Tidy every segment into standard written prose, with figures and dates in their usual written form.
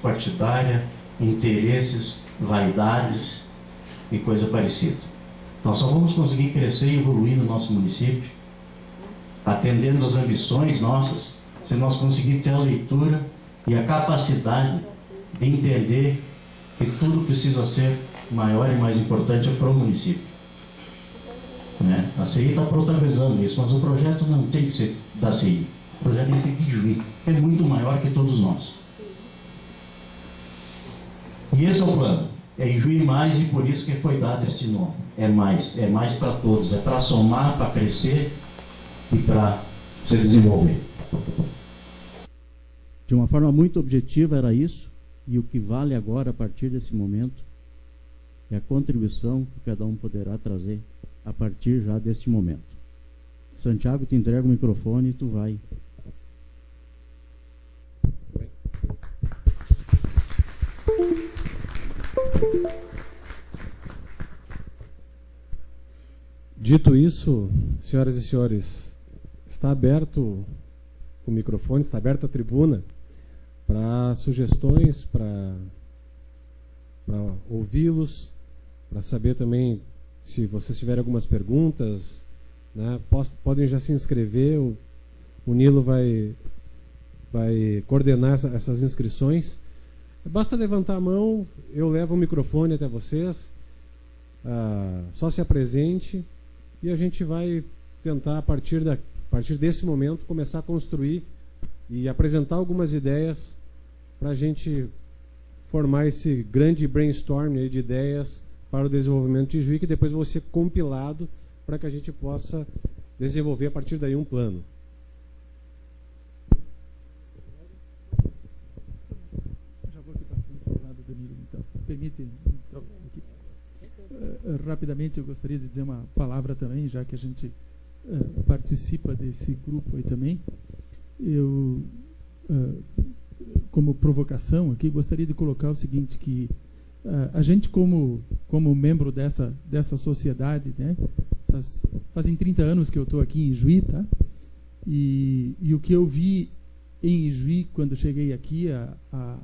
partidária, interesses, vaidades e coisa parecida. Nós só vamos conseguir crescer e evoluir no nosso município, atendendo às ambições nossas, se nós conseguirmos ter a leitura e a capacidade de entender que tudo precisa ser maior e mais importante para o município. Né? A CI está protagonizando isso, mas o projeto não tem que ser da CI. O projeto tem que ser de Juí. É muito maior que todos nós. E esse é o plano. É Juí mais, e por isso que foi dado este nome. É mais para todos. É para somar, para crescer e para se desenvolver. De uma forma muito objetiva era isso, e o que vale agora, a partir desse momento, é a contribuição que cada um poderá trazer a partir já deste momento. Santiago, te entrega o microfone e tu vai. Dito isso, senhoras e senhores, está aberto o microfone, está aberta a tribuna para sugestões, para ouvi-los, para saber também se vocês tiverem algumas perguntas, né, podem já se inscrever. O Nilo vai coordenar essas inscrições. Basta levantar a mão, eu levo o microfone até vocês, só se apresente e a gente vai tentar, a partir desse momento, começar a construir e apresentar algumas ideias para a gente formar esse grande brainstorm aí de ideias para o desenvolvimento de Juí, que depois vai ser compilado para que a gente possa desenvolver a partir daí um plano. Já vou aqui para frente do lado do Danilo, então. Permite, então, aqui. Rapidamente eu gostaria de dizer uma palavra também, já que a gente participa desse grupo aí também. Eu, como provocação aqui, gostaria de colocar o seguinte, que a gente como membro dessa sociedade, né, fazem 30 anos que eu estou aqui em Juí, tá? E o que eu vi em Juí quando cheguei aqui há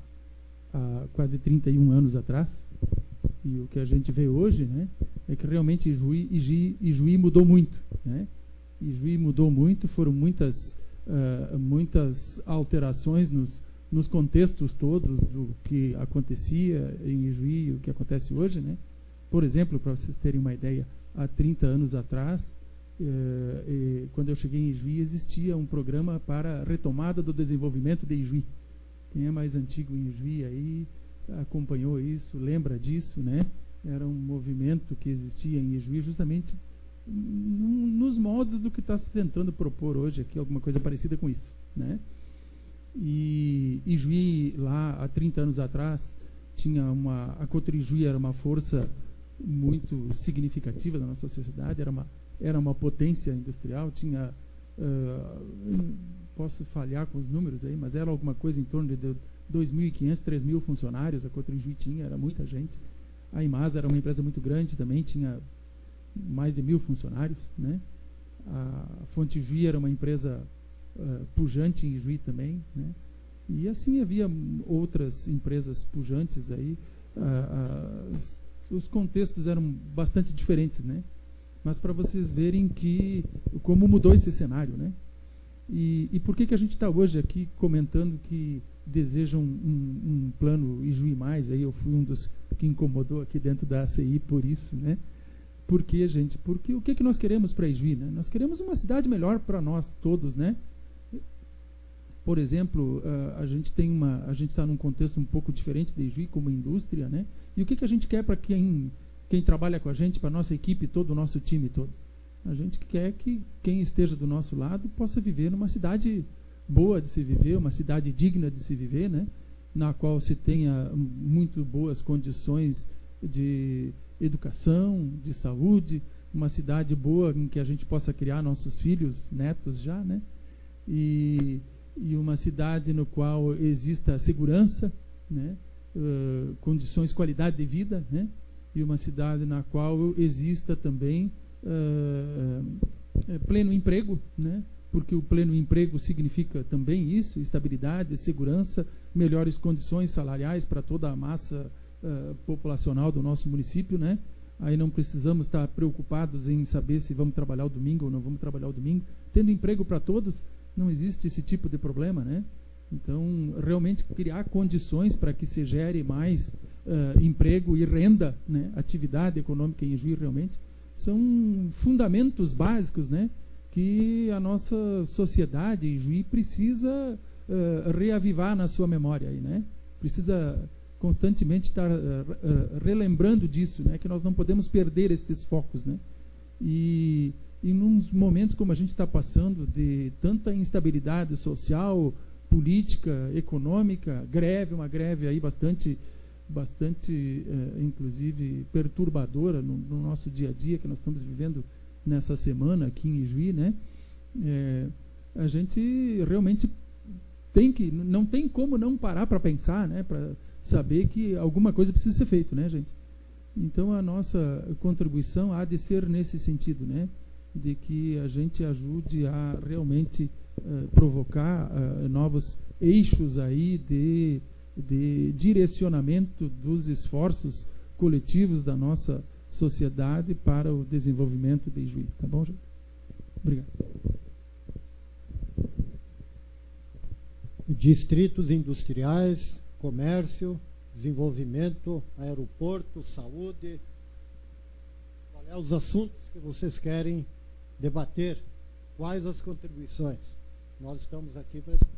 quase 31 anos atrás, e o que a gente vê hoje, né, é que realmente Juí mudou muito, né? E Juí mudou muito, foram muitas alterações nos contextos todos do que acontecia em Juí e o que acontece hoje, né? Por exemplo, para vocês terem uma ideia, há 30 anos atrás, quando eu cheguei em Juí, existia um programa para a retomada do desenvolvimento de Juí. Quem é mais antigo em Juí aí acompanhou isso, lembra disso, né? Era um movimento que existia em Juí justamente nos moldes do que está se tentando propor hoje aqui, alguma coisa parecida com isso, né? E Juí, lá há 30 anos atrás, a Cotrijuí era uma força muito significativa da nossa sociedade, era uma potência industrial, tinha, posso falhar com os números aí, mas era alguma coisa em torno de 2.500, 3.000 funcionários, a Cotrijuí tinha, era muita gente. A Imasa era uma empresa muito grande também, tinha mais de 1.000 funcionários, né? A Fonte Juí era uma empresa pujante em Juí também, né? E assim havia outras empresas pujantes aí. Os contextos eram bastante diferentes, né? Mas para vocês verem como mudou esse cenário, né? E por que a gente está hoje aqui comentando que desejam um plano Ijuí mais? Aí eu fui um dos que incomodou aqui dentro da ACI por isso, né? Por quê, gente? Porque o que nós queremos para Ijuí, né? Nós queremos uma cidade melhor para nós todos, né? Por exemplo, a gente está num contexto um pouco diferente de Ijuí como indústria, né? E o que a gente quer para quem trabalha com a gente, para a nossa equipe, todo o nosso time todo? A gente quer que quem esteja do nosso lado possa viver numa cidade boa de se viver, uma cidade digna de se viver, né? Na qual se tenha muito boas condições de educação, de saúde, uma cidade boa em que a gente possa criar nossos filhos, netos já, né? E uma cidade no qual exista segurança, né? Condições, qualidade de vida, né? E uma cidade na qual exista também pleno emprego, né? porque o pleno emprego significa também isso, estabilidade, segurança, melhores condições salariais para toda a massa populacional do nosso município, né? Aí não precisamos estar preocupados em saber se vamos trabalhar o domingo ou não vamos trabalhar o domingo. Tendo emprego para todos, não existe esse tipo de problema, né? Então, realmente criar condições para que se gere mais emprego e renda, né? Atividade econômica em Juí realmente são fundamentos básicos, né? Que a nossa sociedade em Juí precisa reavivar na sua memória, aí, né? Precisa constantemente estar relembrando disso, né? Que nós não podemos perder estes focos, né? E nos momentos como a gente está passando de tanta instabilidade social, política, econômica, uma greve aí bastante inclusive perturbadora no nosso dia a dia que nós estamos vivendo nessa semana aqui em Ijuí, né? A gente realmente não tem como não parar para pensar, né? Para saber que alguma coisa precisa ser feita, né, gente? Então a nossa contribuição há de ser nesse sentido, né? De que a gente ajude a realmente provocar novos eixos aí de direcionamento dos esforços coletivos da nossa sociedade para o desenvolvimento de Ijuí. Tá bom, gente? Obrigado. Distritos industriais, comércio, desenvolvimento, aeroporto, saúde. Quais são os assuntos que vocês querem debater? Quais as contribuições? Nós estamos aqui para escutar.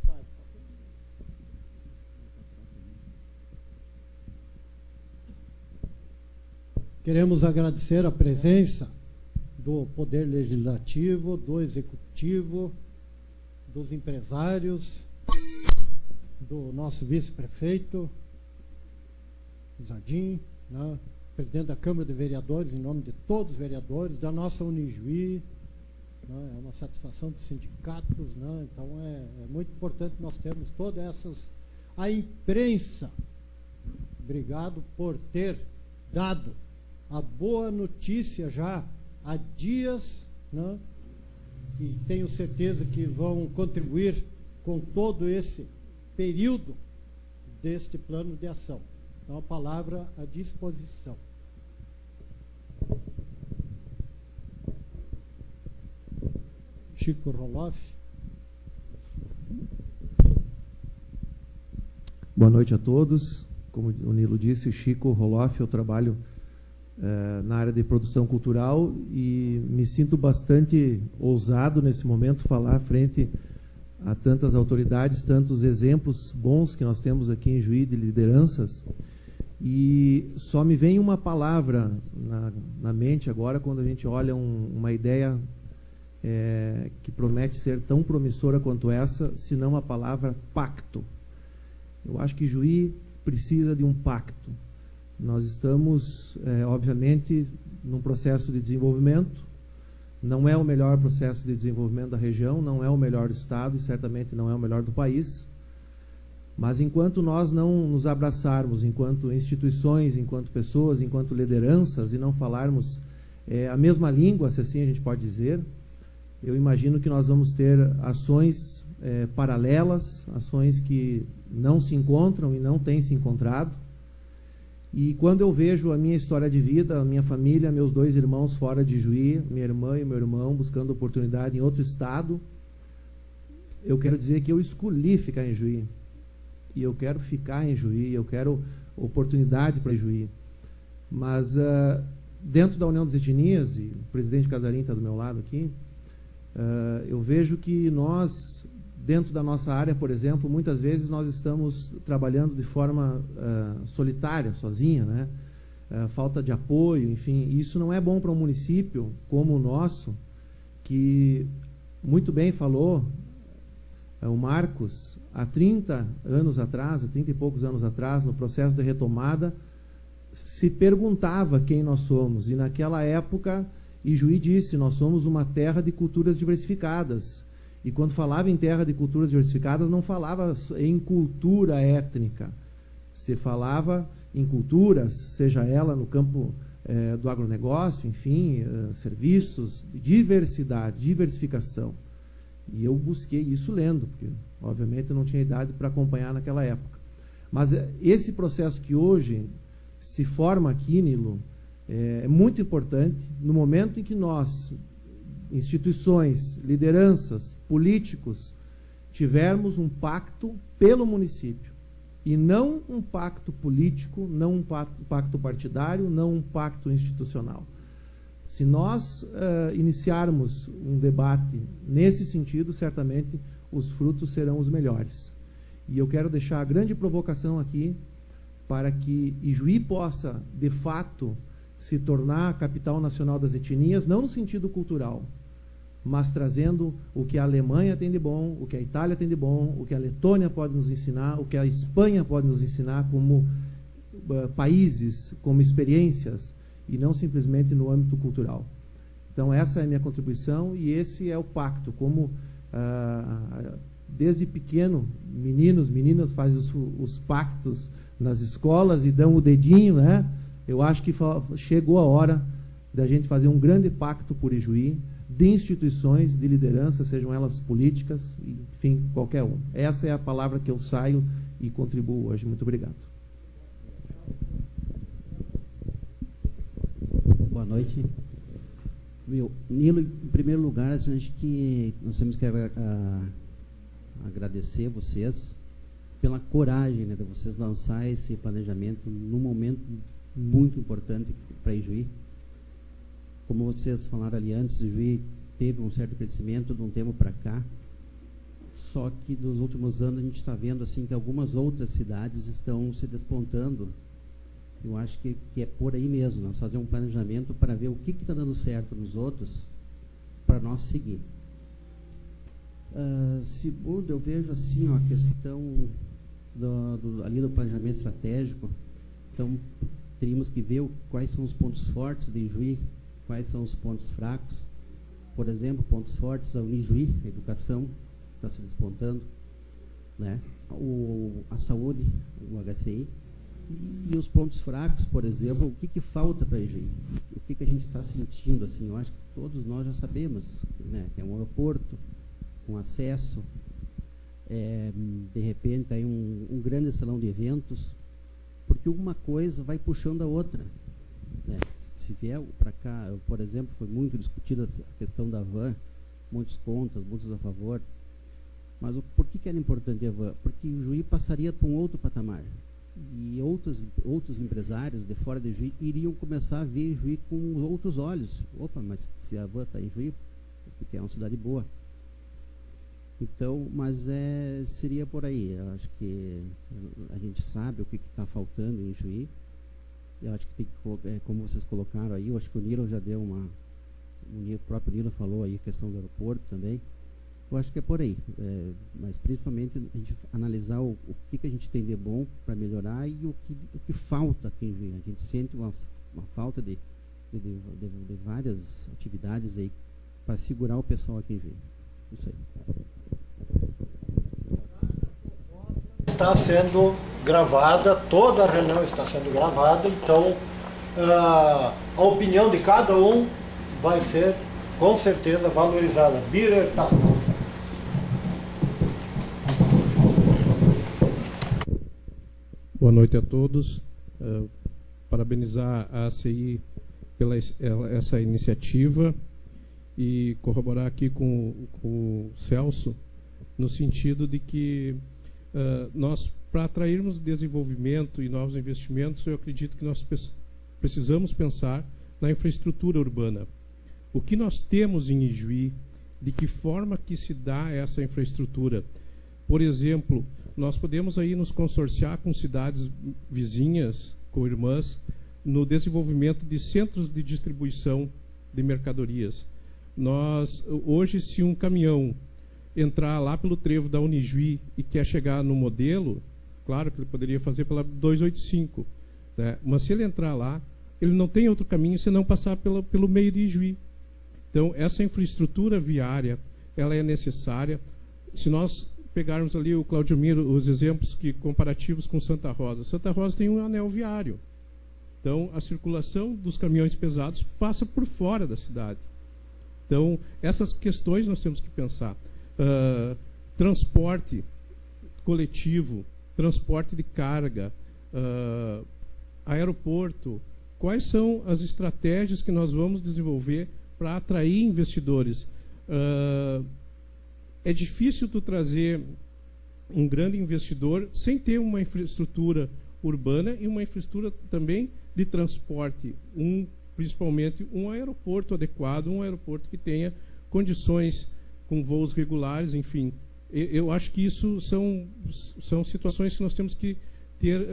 Queremos agradecer a presença do Poder Legislativo, do Executivo, dos empresários, do nosso vice-prefeito, Zadim, né, presidente da Câmara de Vereadores, em nome de todos os vereadores, da nossa Unijuí, né, é uma satisfação dos sindicatos, né, então é muito importante nós termos todas essas... A imprensa, obrigado por ter dado a boa notícia já há dias, né, e tenho certeza que vão contribuir com todo esse período deste plano de ação. Então, a palavra à disposição. Chico Roloff. Boa noite a todos. Como o Nilo disse, Chico Roloff, eu trabalho na área de produção cultural e me sinto bastante ousado nesse momento falar frente a tantas autoridades, tantos exemplos bons que nós temos aqui em Juí de lideranças, e só me vem uma palavra na mente agora quando a gente olha uma ideia que promete ser tão promissora quanto essa, se não a palavra pacto. Eu acho que Juí precisa de um pacto. Nós estamos, obviamente, num processo de desenvolvimento. Não é o melhor processo de desenvolvimento da região, não é o melhor do estado e certamente não é o melhor do país. Mas enquanto nós não nos abraçarmos, enquanto instituições, enquanto pessoas, enquanto lideranças, e não falarmos a mesma língua, se assim a gente pode dizer, eu imagino que nós vamos ter ações paralelas, ações que não se encontram e não têm se encontrado. E quando eu vejo a minha história de vida, a minha família, meus 2 irmãos fora de Juí, minha irmã e meu irmão buscando oportunidade em outro estado, eu quero dizer que eu escolhi ficar em Juí. E eu quero ficar em Juí, eu quero oportunidade para Juí. Mas dentro da União das Etnias, e o presidente Casarim está do meu lado aqui, eu vejo que nós, dentro da nossa área, por exemplo, muitas vezes nós estamos trabalhando de forma solitária, sozinha, né? Falta de apoio, enfim. Isso não é bom para um município como o nosso, que muito bem falou o Marcos, há 30 anos atrás, há 30 e poucos anos atrás, no processo de retomada, se perguntava quem nós somos. E naquela época, Ijuí disse, nós somos uma terra de culturas diversificadas. E quando falava em terra de culturas diversificadas, não falava em cultura étnica. Se falava em culturas, seja ela no campo do agronegócio, enfim, serviços, diversidade, diversificação. E eu busquei isso lendo, porque, obviamente, eu não tinha idade para acompanhar naquela época. Mas esse processo que hoje se forma aqui, Nilo, é muito importante no momento em que nós, instituições, lideranças, políticos, tivermos um pacto pelo município. E não um pacto político, não um pacto partidário, não um pacto institucional. Se nós iniciarmos um debate nesse sentido, certamente os frutos serão os melhores. E eu quero deixar a grande provocação aqui para que Ijuí possa, de fato, se tornar a capital nacional das etnias, não no sentido cultural, mas trazendo o que a Alemanha tem de bom, o que a Itália tem de bom, o que a Letônia pode nos ensinar, o que a Espanha pode nos ensinar como países, como experiências, e não simplesmente no âmbito cultural. Então, essa é a minha contribuição e esse é o pacto. Como, desde pequeno, meninos, meninas fazem os pactos nas escolas e dão o dedinho, né? Eu acho que chegou a hora da gente fazer um grande pacto por Ijuí, de instituições, de liderança, sejam elas políticas, enfim, qualquer um. Essa é a palavra que eu saio e contribuo hoje. Muito obrigado. Boa noite. Nilo, em primeiro lugar, acho que nós temos que agradecer vocês pela coragem, né, de vocês lançar esse planejamento num momento muito importante para Ijuí. Como vocês falaram ali antes, Ijuí teve um certo crescimento de um tempo para cá, só que nos últimos anos a gente está vendo assim que algumas outras cidades estão se despontando. Eu acho que é por aí mesmo, nós fazer um planejamento para ver o que está dando certo nos outros, para nós seguir. Segundo, eu vejo assim, a questão ali do planejamento estratégico. Então, teríamos que ver quais são os pontos fortes de Ijuí, quais são os pontos fracos. Por exemplo, pontos fortes, a Unijuí, a educação, está se despontando, né? A saúde, o HCI. E os pontos fracos, por exemplo, o que falta para Ijuí? O que a gente está sentindo? Assim, eu acho que todos nós já sabemos, né? Que é um aeroporto, com acesso, de repente, aí um grande salão de eventos, porque uma coisa vai puxando a outra, né? Se vier para cá, por exemplo, foi muito discutida a questão da van, muitos contras, muitos a favor, mas por que era importante a van? Porque o Ijuí passaria para um outro patamar, e outros empresários de fora de Ijuí iriam começar a ver Ijuí com outros olhos. Opa, mas se a van está em Ijuí, porque é uma cidade boa. Então, mas seria por aí. Eu acho que a gente sabe o que está faltando em Ijuí. Eu acho que tem que, como vocês colocaram aí, eu acho que o Nilo já deu o próprio Nilo falou aí a questão do aeroporto também. Eu acho que é por aí. Mas principalmente a gente analisar o que a gente tem de bom para melhorar e o que falta aqui em Ijuí. A gente sente uma falta de várias atividades aí para segurar o pessoal aqui em Ijuí. Isso aí. Está sendo gravada, toda a reunião está sendo gravada, então a opinião de cada um vai ser com certeza valorizada. Birer, tá. Boa noite a todos. Parabenizar a ACI pela essa iniciativa e corroborar aqui com o Celso, no sentido de que nós, para atrairmos desenvolvimento e novos investimentos, eu acredito que nós precisamos pensar na infraestrutura urbana. O que nós temos em Ijuí, de que forma que se dá essa infraestrutura? Por exemplo, nós podemos aí nos consorciar com cidades vizinhas, com irmãs, no desenvolvimento de centros de distribuição de mercadorias. Hoje, se um caminhão entrar lá pelo trevo da Unijuí e quer chegar no modelo, claro que ele poderia fazer pela 285, né? Mas se ele entrar lá, ele não tem outro caminho senão passar pelo meio de Ijuí. Então, essa infraestrutura viária, ela é necessária. Se nós pegarmos ali, o Claudio Miro, os exemplos comparativos com Santa Rosa. Santa Rosa tem um anel viário. Então, a circulação dos caminhões pesados passa por fora da cidade. Então, essas questões nós temos que pensar. transporte coletivo, transporte de carga, aeroporto. Quais são as estratégias que nós vamos desenvolver para atrair investidores? É difícil tu trazer um grande investidor sem ter uma infraestrutura urbana e uma infraestrutura também de transporte, principalmente um aeroporto adequado, um aeroporto que tenha condições com voos regulares, enfim. Eu acho que isso são situações que nós temos que ter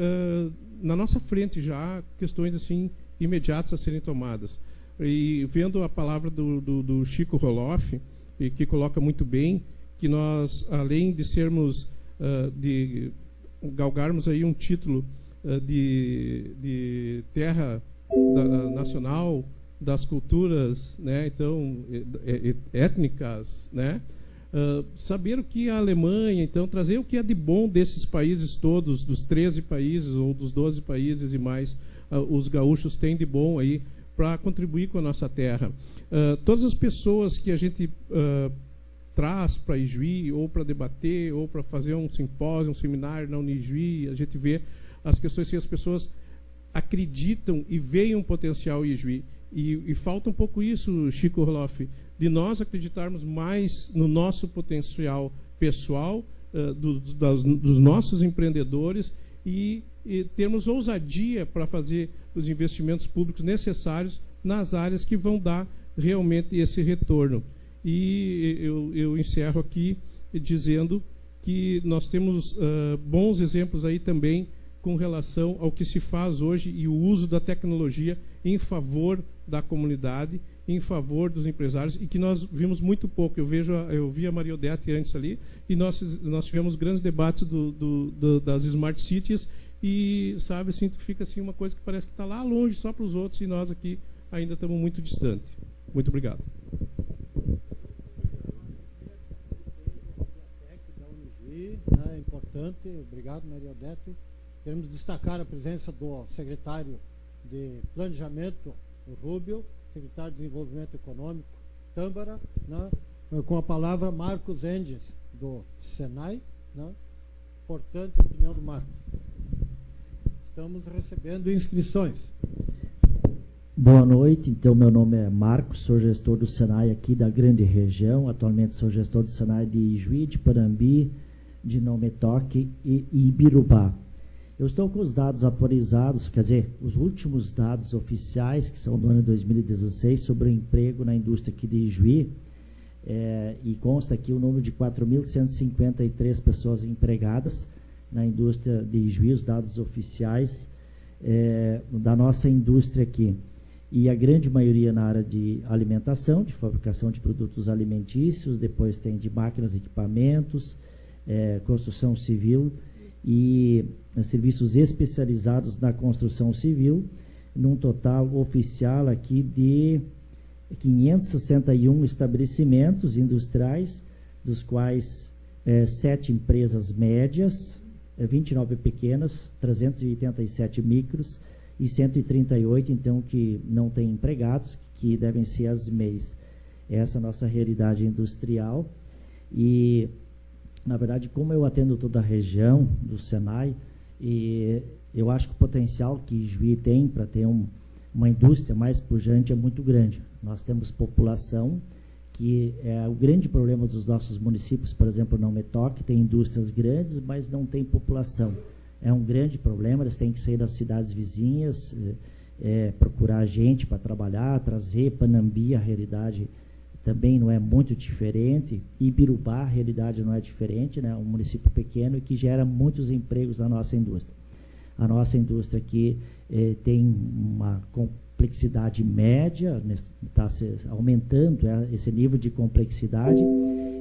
na nossa frente já, questões assim imediatas a serem tomadas. E vendo a palavra do Chico Roloff, que coloca muito bem que nós, além de sermos, de galgarmos aí um título de terra nacional das culturas, né, então étnicas, né, saber o que a Alemanha, então trazer o que é de bom desses países todos, dos 13 países ou dos 12 países e mais, os gaúchos têm de bom aí para contribuir com a nossa terra. Todas as pessoas que a gente traz para Ijuí, ou para debater, ou para fazer um simpósio, um seminário na Unijuí, a gente vê as questões que as pessoas acreditam e veem um potencial em Ijuí. E falta um pouco isso, Chico Roloff, de nós acreditarmos mais no nosso potencial pessoal, dos nossos empreendedores e termos ousadia para fazer os investimentos públicos necessários nas áreas que vão dar realmente esse retorno. E eu encerro aqui dizendo que nós temos bons exemplos aí também com relação ao que se faz hoje e o uso da tecnologia em favor da comunidade, em favor dos empresários, e que nós vimos muito pouco. Eu vi a Maria Odete antes ali, e nós tivemos grandes debates das Smart Cities, e, sabe, assim, fica assim uma coisa que parece que está lá longe só para os outros, e nós aqui ainda estamos muito distante. Muito obrigado. É importante, obrigado, Maria Odete. Queremos destacar a presença do secretário de Planejamento, o Rubio, secretário de Desenvolvimento Econômico, Tâmbara, né, com a palavra Marcos Endes, do Senai. Né, importante a opinião do Marcos. Estamos recebendo inscrições. Boa noite, então meu nome é Marcos, sou gestor do Senai aqui da grande região, atualmente sou gestor do Senai de Ijuí, de Panambi, de Não Me Toque e Ibirubá. Eu estou com os dados atualizados, quer dizer, os últimos dados oficiais, que são do ano 2016, sobre o emprego na indústria aqui de Ijuí, e consta aqui o número de 4.153 pessoas empregadas na indústria de Ijuí, os dados oficiais da nossa indústria aqui. E a grande maioria na área de alimentação, de fabricação de produtos alimentícios, depois tem de máquinas e equipamentos, construção civil e serviços especializados na construção civil, num total oficial aqui de 561 estabelecimentos industriais, dos quais 7 empresas médias, 29 pequenas, 387 micros e 138, então, que não têm empregados, que devem ser as MEIs. Essa é a nossa realidade industrial. E, na verdade, como eu atendo toda a região do Senai, e eu acho que o potencial que Ijuí tem para ter uma indústria mais pujante é muito grande. Nós temos população, que é o grande problema dos nossos municípios, por exemplo, Não Me Toque, tem indústrias grandes, mas não tem população. É um grande problema, eles têm que sair das cidades vizinhas, procurar gente para trabalhar, trazer. Panambi, a realidade também não é muito diferente. Ibirubá, a realidade não é diferente, né? Um município pequeno e que gera muitos empregos na nossa indústria. A nossa indústria aqui tem uma complexidade média, está aumentando esse nível de complexidade,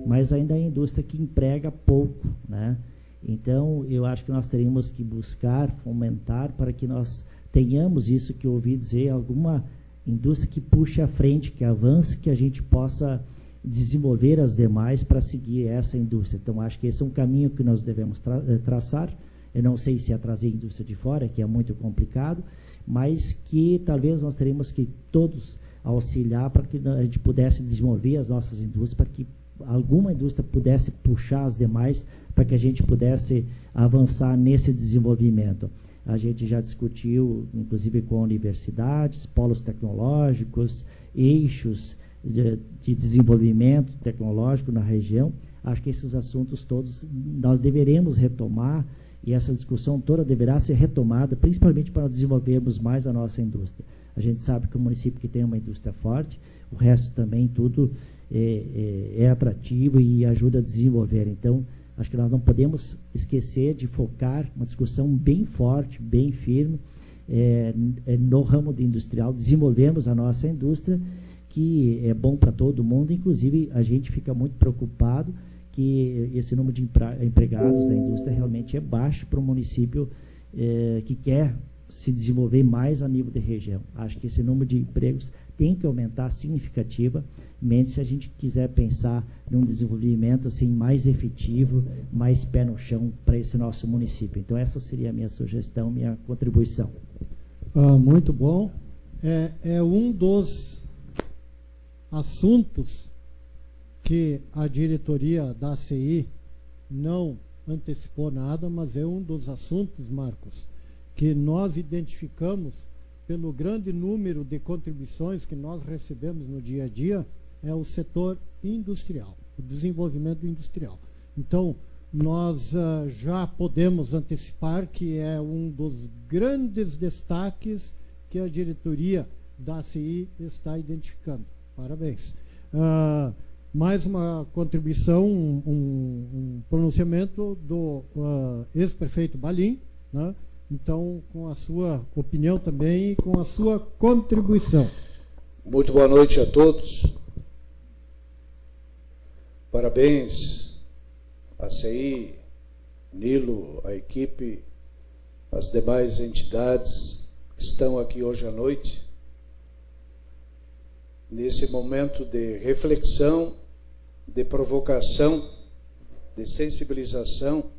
mas ainda é a indústria que emprega pouco, né? Então, eu acho que nós teríamos que buscar, fomentar, para que nós tenhamos isso que eu ouvi dizer, alguma indústria que puxe à frente, que avance, que a gente possa desenvolver as demais para seguir essa indústria. Então, acho que esse é um caminho que nós devemos traçar. Eu não sei se é trazer indústria de fora, que é muito complicado, mas que talvez nós teríamos que todos auxiliar para que a gente pudesse desenvolver as nossas indústrias, para que alguma indústria pudesse puxar as demais para que a gente pudesse avançar nesse desenvolvimento. A gente já discutiu, inclusive com universidades, polos tecnológicos, eixos de desenvolvimento tecnológico na região. Acho que esses assuntos todos nós deveremos retomar, e essa discussão toda deverá ser retomada, principalmente para desenvolvermos mais a nossa indústria. A gente sabe que o município que tem uma indústria forte, o resto também tudo é atrativo e ajuda a desenvolver. Então, acho que nós não podemos esquecer de focar uma discussão bem forte, bem firme, no ramo de industrial, desenvolvemos a nossa indústria, que é bom para todo mundo. Inclusive, a gente fica muito preocupado que esse número de empregados da indústria realmente é baixo para um município que quer se desenvolver mais a nível de região. Acho que esse número de empregos tem que aumentar significativamente se a gente quiser pensar num desenvolvimento assim, mais efetivo, mais pé no chão para esse nosso município. Então, essa seria a minha sugestão, minha contribuição. Muito bom. É um dos assuntos que a diretoria da ACI não antecipou nada, mas é um dos assuntos, Marcos, que nós identificamos pelo grande número de contribuições que nós recebemos no dia a dia, é o setor industrial, o desenvolvimento industrial. Então, nós já podemos antecipar que é um dos grandes destaques que a diretoria da ACI está identificando. Parabéns. Mais uma contribuição, um pronunciamento do ex-prefeito Balim, né? Então, com a sua opinião também e com a sua contribuição. Muito boa noite a todos. Parabéns a CI, Nilo, a equipe, as demais entidades que estão aqui hoje à noite, nesse momento de reflexão, de provocação, de sensibilização,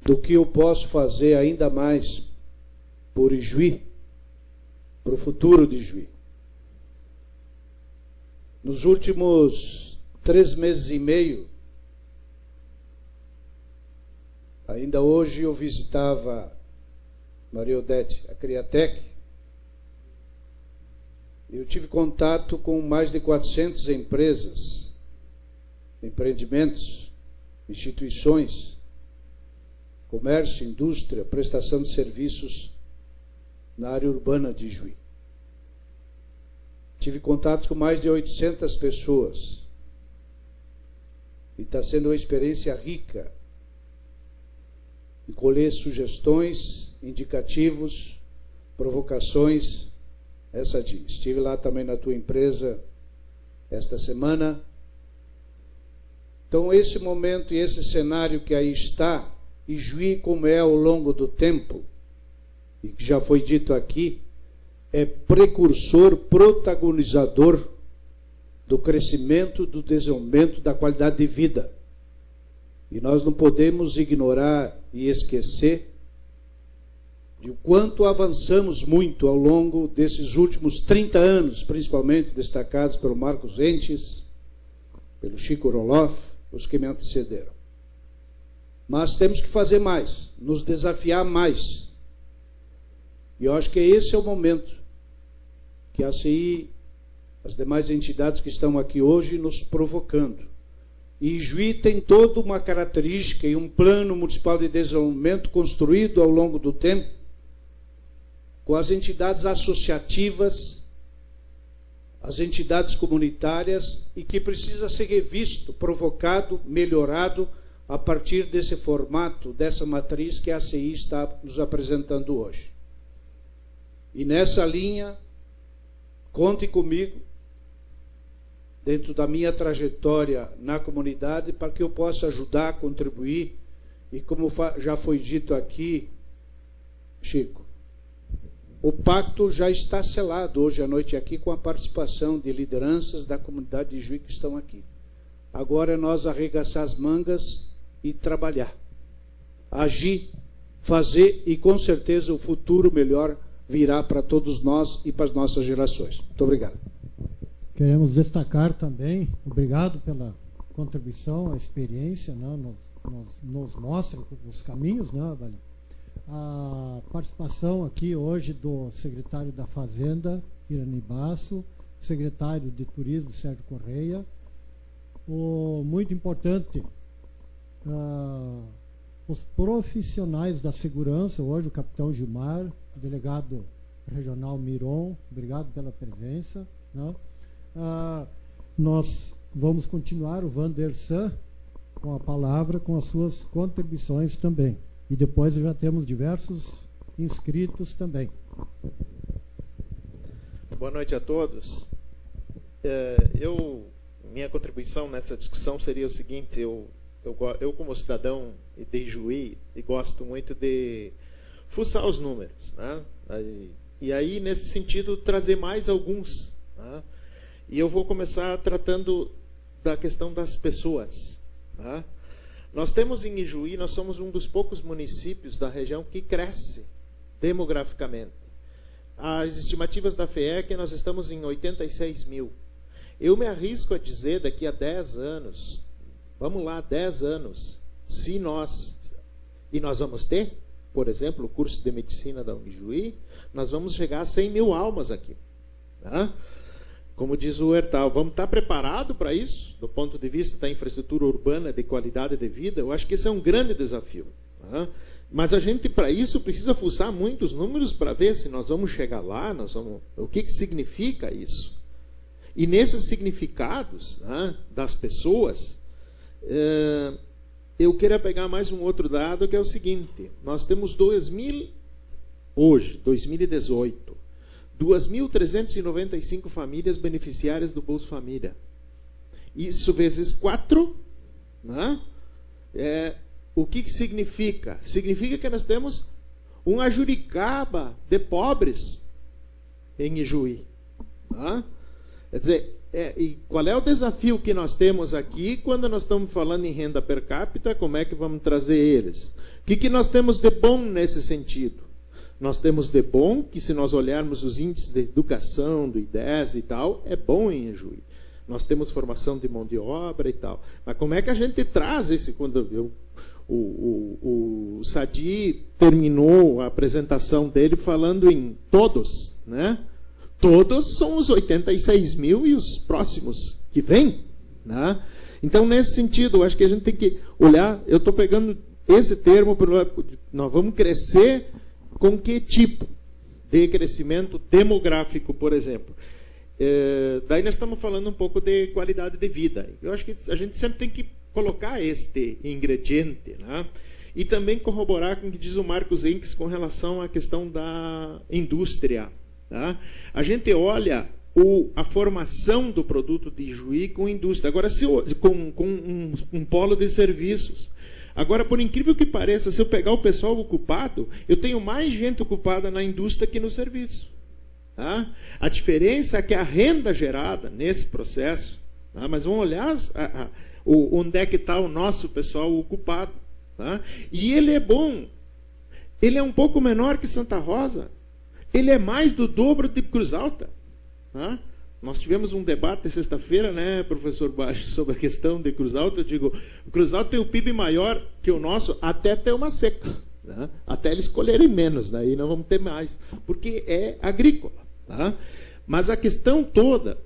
do que eu posso fazer ainda mais por Ijuí, para o futuro de Ijuí. Nos últimos 3 meses e meio, ainda hoje eu visitava Maria Odete, a Criatec. Eu tive contato com mais de 400 empresas, empreendimentos, instituições, comércio, indústria, prestação de serviços na área urbana de Ijuí. Tive contato com mais de 800 pessoas e está sendo uma experiência rica de colher sugestões, indicativos, provocações. Estive lá também na tua empresa esta semana. Então, esse momento e esse cenário que aí está, Ijuí, como é ao longo do tempo, e que já foi dito aqui, é precursor, protagonizador do crescimento, do desenvolvimento, da qualidade de vida. E nós não podemos ignorar e esquecer de o quanto avançamos muito ao longo desses últimos 30 anos, principalmente destacados pelo Marcos Entes, pelo Chico Roloff, os que me antecederam. Mas temos que fazer mais, nos desafiar mais. E eu acho que esse é o momento que a CI, as demais entidades que estão aqui hoje, nos provocando. E Ijuí tem toda uma característica e um plano municipal de desenvolvimento construído ao longo do tempo, com as entidades associativas, as entidades comunitárias, e que precisa ser revisto, provocado, melhorado, a partir desse formato, dessa matriz que a ACI está nos apresentando hoje. E nessa linha, conte comigo, dentro da minha trajetória na comunidade, para que eu possa ajudar, contribuir, e como já foi dito aqui, Chico, o pacto já está selado hoje à noite aqui com a participação de lideranças da comunidade de Ijuí que estão aqui. Agora é nós arregaçar as mangas e trabalhar, agir, fazer, e com certeza o futuro melhor virá para todos nós e para as nossas gerações. Muito obrigado. Queremos destacar também, obrigado pela contribuição, a experiência, né, nos mostra os caminhos, né, Vale? A participação aqui hoje do secretário da Fazenda, Irani Basso, secretário de Turismo, Sérgio Correia. Muito importante, os profissionais da segurança, hoje o capitão Gilmar, o delegado regional Miron, obrigado pela presença, né? Nós vamos continuar, o Vandersan, com a palavra, com as suas contribuições também. E depois já temos diversos inscritos também. Boa noite a todos. Minha contribuição nessa discussão seria o seguinte: eu como cidadão de Ijuí, gosto muito de fuçar os números, né? E aí, nesse sentido, trazer mais alguns, né? E eu vou começar tratando da questão das pessoas, né? Nós temos em Ijuí, nós somos um dos poucos municípios da região que cresce demograficamente. As estimativas da FEE é que nós estamos em 86 mil. Eu me arrisco a dizer, daqui a 10 anos, vamos lá, 10 anos, se nós vamos ter, por exemplo, o curso de medicina da Unijuí, nós vamos chegar a 100 mil almas aqui, tá? Como diz o Hertal, vamos estar preparados para isso, do ponto de vista da infraestrutura urbana, de qualidade de vida? Eu acho que esse é um grande desafio, tá? Mas a gente, para isso, precisa fuçar muitos números para ver se nós vamos chegar lá, o que significa isso. E nesses significados, né, das pessoas, eu queria pegar mais um outro dado, que é o seguinte: nós temos hoje, 2018, 2.395 famílias beneficiárias do Bolsa Família. Isso vezes 4, né? O que significa? Significa que nós temos uma juricaba de pobres em Ijuí. Né? Quer dizer, e qual é o desafio que nós temos aqui quando nós estamos falando em renda per capita? Como é que vamos trazer eles? O que nós temos de bom nesse sentido? Nós temos de bom que, se nós olharmos os índices de educação, do IDES e tal, é bom em Ijuí. Nós temos formação de mão de obra e tal. Mas como é que a gente traz esse... Quando o Sadi terminou a apresentação dele falando em todos, né? Todos são os 86 mil e os próximos que vêm, né? Então, nesse sentido, eu acho que a gente tem que olhar... Eu estou pegando esse termo, nós vamos crescer com que tipo de crescimento demográfico, por exemplo? Daí nós estamos falando um pouco de qualidade de vida. Eu acho que a gente sempre tem que colocar este ingrediente, né? E também corroborar com o que diz o Marcos Henriques com relação à questão da indústria. Tá? A gente olha a formação do produto de Ijuí com indústria, agora com um polo de serviços. Agora, por incrível que pareça, se eu pegar o pessoal ocupado, eu tenho mais gente ocupada na indústria que no serviço. Tá? A diferença é que a renda gerada nesse processo, tá? Mas vamos olhar onde é que está o nosso pessoal ocupado. Tá? E ele é bom. Ele é um pouco menor que Santa Rosa. Ele é mais do dobro de Cruz Alta. Tá? Nós tivemos um debate sexta-feira, né, professor Baixo, sobre a questão de Cruz Alta. Eu digo, Cruz Alta tem o PIB maior que o nosso até ter uma seca. Tá? Até eles colherem menos, daí não vamos ter mais. Porque é agrícola. Tá? Mas a questão toda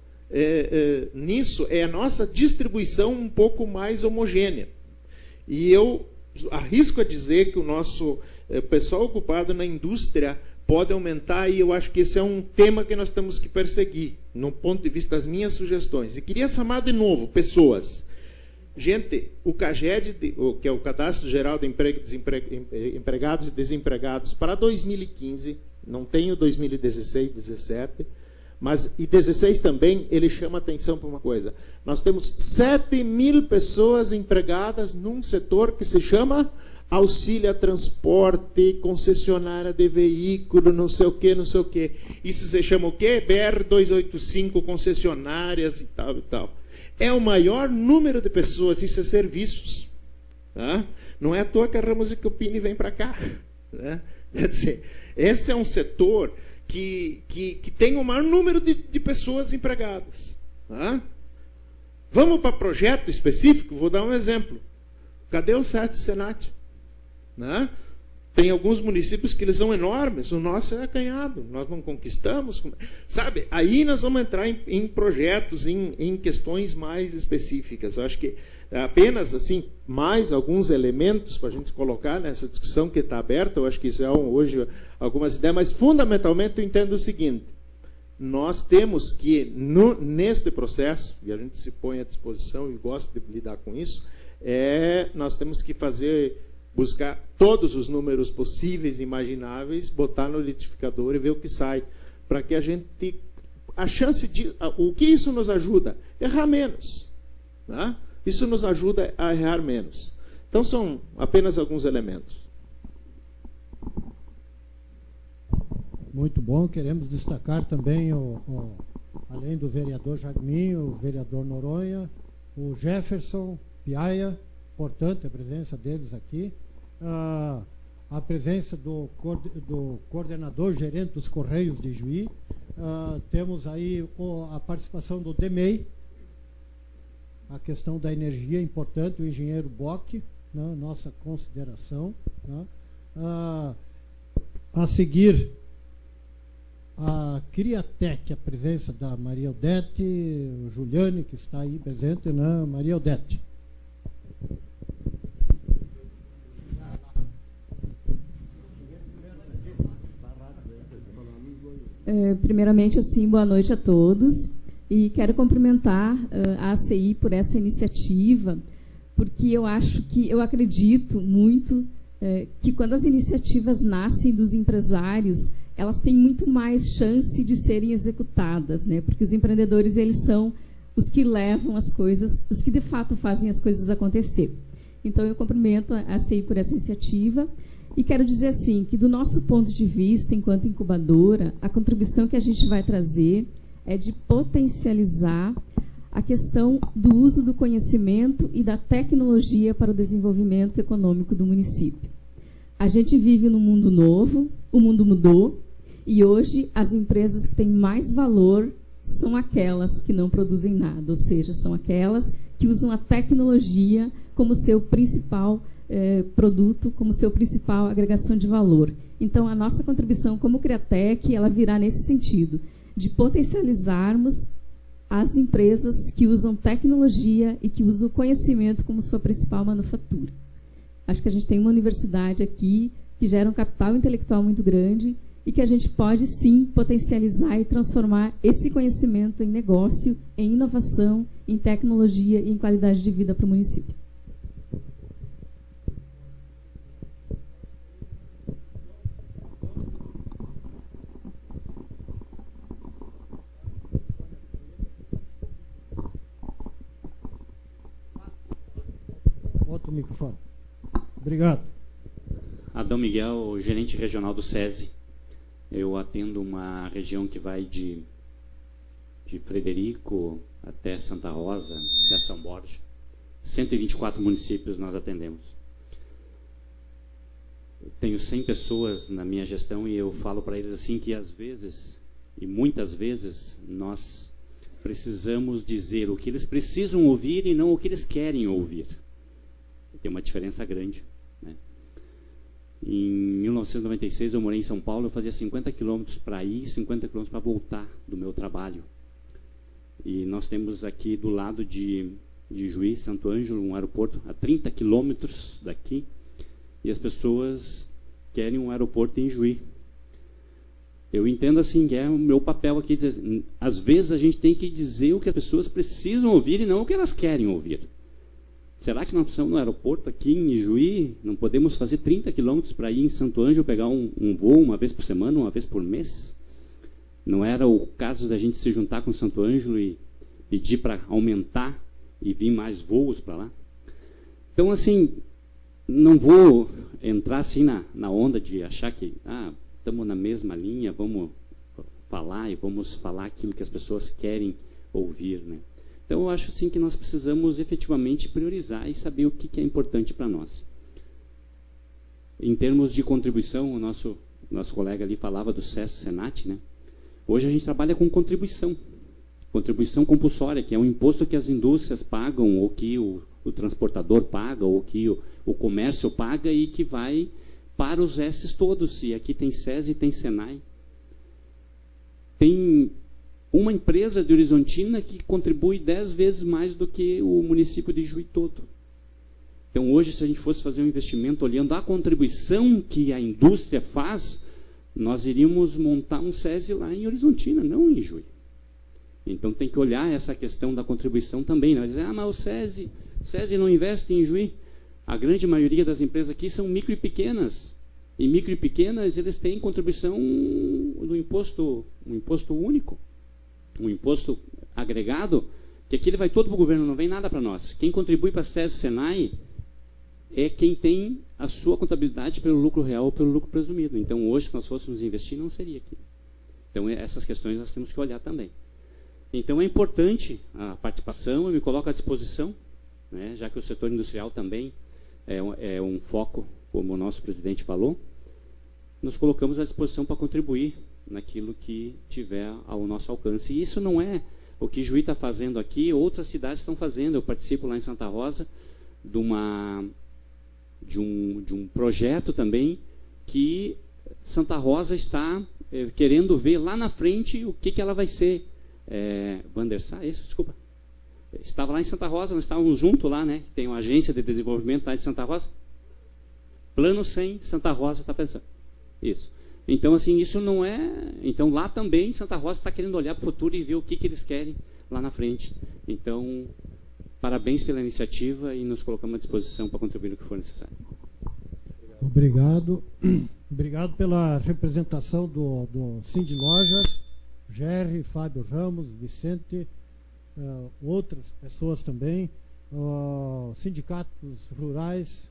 nisso é a nossa distribuição um pouco mais homogênea. E eu arrisco a dizer que o nosso pessoal ocupado na indústria pode aumentar, e eu acho que esse é um tema que nós temos que perseguir, no ponto de vista das minhas sugestões. E queria chamar de novo pessoas. Gente, o CAGED, que é o Cadastro Geral de Empregados e Desempregados, para 2015, não tem o 2016, 17, mas e 16 também, ele chama atenção para uma coisa. Nós temos 7 mil pessoas empregadas num setor que se chama auxílio a transporte, concessionária de veículo, não sei o quê, não sei o quê. Isso se chama o quê? BR-285, concessionárias e tal e tal. É o maior número de pessoas, isso é serviços. Tá? Não é à toa que a Ramos e Copini vem para cá. Né? Quer dizer, esse é um setor que tem o maior número de pessoas empregadas. Né? Vamos para projeto específico? Vou dar um exemplo. Cadê o SESC Senat? Né? Tem alguns municípios que eles são enormes, o nosso é acanhado, nós não conquistamos. Sabe, aí nós vamos entrar em projetos, em questões mais específicas. Eu acho que apenas assim, mais alguns elementos para a gente colocar nessa discussão que está aberta, eu acho que isso é hoje algumas ideias, mas fundamentalmente eu entendo o seguinte: nós temos que, neste processo, e a gente se põe à disposição e gosta de lidar com isso, nós temos que buscar todos os números possíveis e imagináveis, botar no liquidificador e ver o que sai, para que a gente, o que isso nos ajuda? Errar menos, né? Isso nos ajuda a errar menos. Então são apenas alguns elementos. Muito bom. Queremos destacar também, além do vereador Jagminho, o vereador Noronha, o Jefferson Piaia, importante a presença deles aqui, a presença do coordenador gerente dos Correios de Juí, temos aí a participação do DEMEI, a questão da energia importante, o engenheiro Bock, né, nossa consideração, né, a seguir a Criatec, a presença da Maria Odete, o Juliane, que está aí presente, né, Maria Odete. Primeiramente, assim, boa noite a todos. E quero cumprimentar a ACI por essa iniciativa, porque eu acredito muito que quando as iniciativas nascem dos empresários, elas têm muito mais chance de serem executadas, né? Porque os empreendedores, eles são os que levam as coisas, os que de fato fazem as coisas acontecer. Então, eu cumprimento a ACI por essa iniciativa. E quero dizer assim, que do nosso ponto de vista, enquanto incubadora, a contribuição que a gente vai trazer é de potencializar a questão do uso do conhecimento e da tecnologia para o desenvolvimento econômico do município. A gente vive num mundo novo, o mundo mudou, e hoje as empresas que têm mais valor são aquelas que não produzem nada, ou seja, são aquelas que usam a tecnologia como seu principal produto, como seu principal agregação de valor. Então, a nossa contribuição como Criatec, ela virá nesse sentido, de potencializarmos as empresas que usam tecnologia e que usam o conhecimento como sua principal manufatura. Acho que a gente tem uma universidade aqui que gera um capital intelectual muito grande e que a gente pode, sim, potencializar e transformar esse conhecimento em negócio, em inovação, em tecnologia e em qualidade de vida para o município. Outro microfone. Obrigado. Adão Miguel, gerente regional do SESI. Eu atendo uma região que vai de Frederico até Santa Rosa, até São Borja. 124 municípios nós atendemos. Eu tenho 100 pessoas na minha gestão e eu falo para eles assim que às vezes, e muitas vezes, nós precisamos dizer o que eles precisam ouvir e não o que eles querem ouvir. Tem uma diferença grande, né? Em 1996 eu morei em São Paulo, eu fazia 50 quilômetros para ir e 50 quilômetros para voltar do meu trabalho. E nós temos aqui do lado de Juí, Santo Ângelo, um aeroporto a 30 quilômetros daqui, e as pessoas querem um aeroporto em Juí. Eu entendo assim que é o meu papel aqui, dizer, às vezes a gente tem que dizer o que as pessoas precisam ouvir e não o que elas querem ouvir. Será que nós precisamos no aeroporto aqui em Juí? Não podemos fazer 30 quilômetros para ir em Santo Ângelo, pegar um voo uma vez por semana, uma vez por mês? Não era o caso da gente se juntar com Santo Ângelo e pedir para aumentar e vir mais voos para lá? Então, assim, não vou entrar assim na onda de achar que estamos na mesma linha, vamos falar e vamos falar aquilo que as pessoas querem ouvir, né? Então, eu acho assim que nós precisamos efetivamente priorizar e saber o que é importante para nós. Em termos de contribuição, o nosso colega ali falava do SESC Senat, né? Hoje a gente trabalha com contribuição. Contribuição compulsória, que é um imposto que as indústrias pagam, ou que o transportador paga, ou que o comércio paga, e que vai para os SES todos. E aqui tem SES e tem SENAI. Tem uma empresa de Horizontina que contribui 10 vezes mais do que o município de Juí todo. Então, hoje, se a gente fosse fazer um investimento olhando a contribuição que a indústria faz, nós iríamos montar um SESI lá em Horizontina, não em Juí. Então, tem que olhar essa questão da contribuição também. Né? Dizer, mas o SESI não investe em Juí. A grande maioria das empresas aqui são micro e pequenas. E micro e pequenas, eles têm contribuição do imposto, um imposto único, um imposto agregado, que aqui ele vai todo para o governo, não vem nada para nós. Quem contribui para a SESI e SENAI é quem tem a sua contabilidade pelo lucro real ou pelo lucro presumido. Então, hoje, se nós fôssemos investir, não seria aqui. Então, essas questões nós temos que olhar também. Então, é importante a participação, eu me coloco à disposição, né, já que o setor industrial também é um foco, como o nosso presidente falou, nos colocamos à disposição para contribuir naquilo que tiver ao nosso alcance. E isso não é o que Juí está fazendo aqui, outras cidades estão fazendo. Eu participo lá em Santa Rosa de um projeto também que Santa Rosa está querendo ver lá na frente o que ela vai ser. Vandersá, isso, desculpa. Estava lá em Santa Rosa, nós estávamos juntos lá, né? Tem uma agência de desenvolvimento lá de Santa Rosa. Plano 100, Santa Rosa está pensando. Isso. Então, assim, isso não é... Então, lá também, Santa Rosa está querendo olhar para o futuro e ver o que eles querem lá na frente. Então, parabéns pela iniciativa e nos colocamos à disposição para contribuir no que for necessário. Obrigado. Obrigado pela representação do Cindy Lojas, Jerry, Fábio Ramos, Vicente, outras pessoas também, sindicatos rurais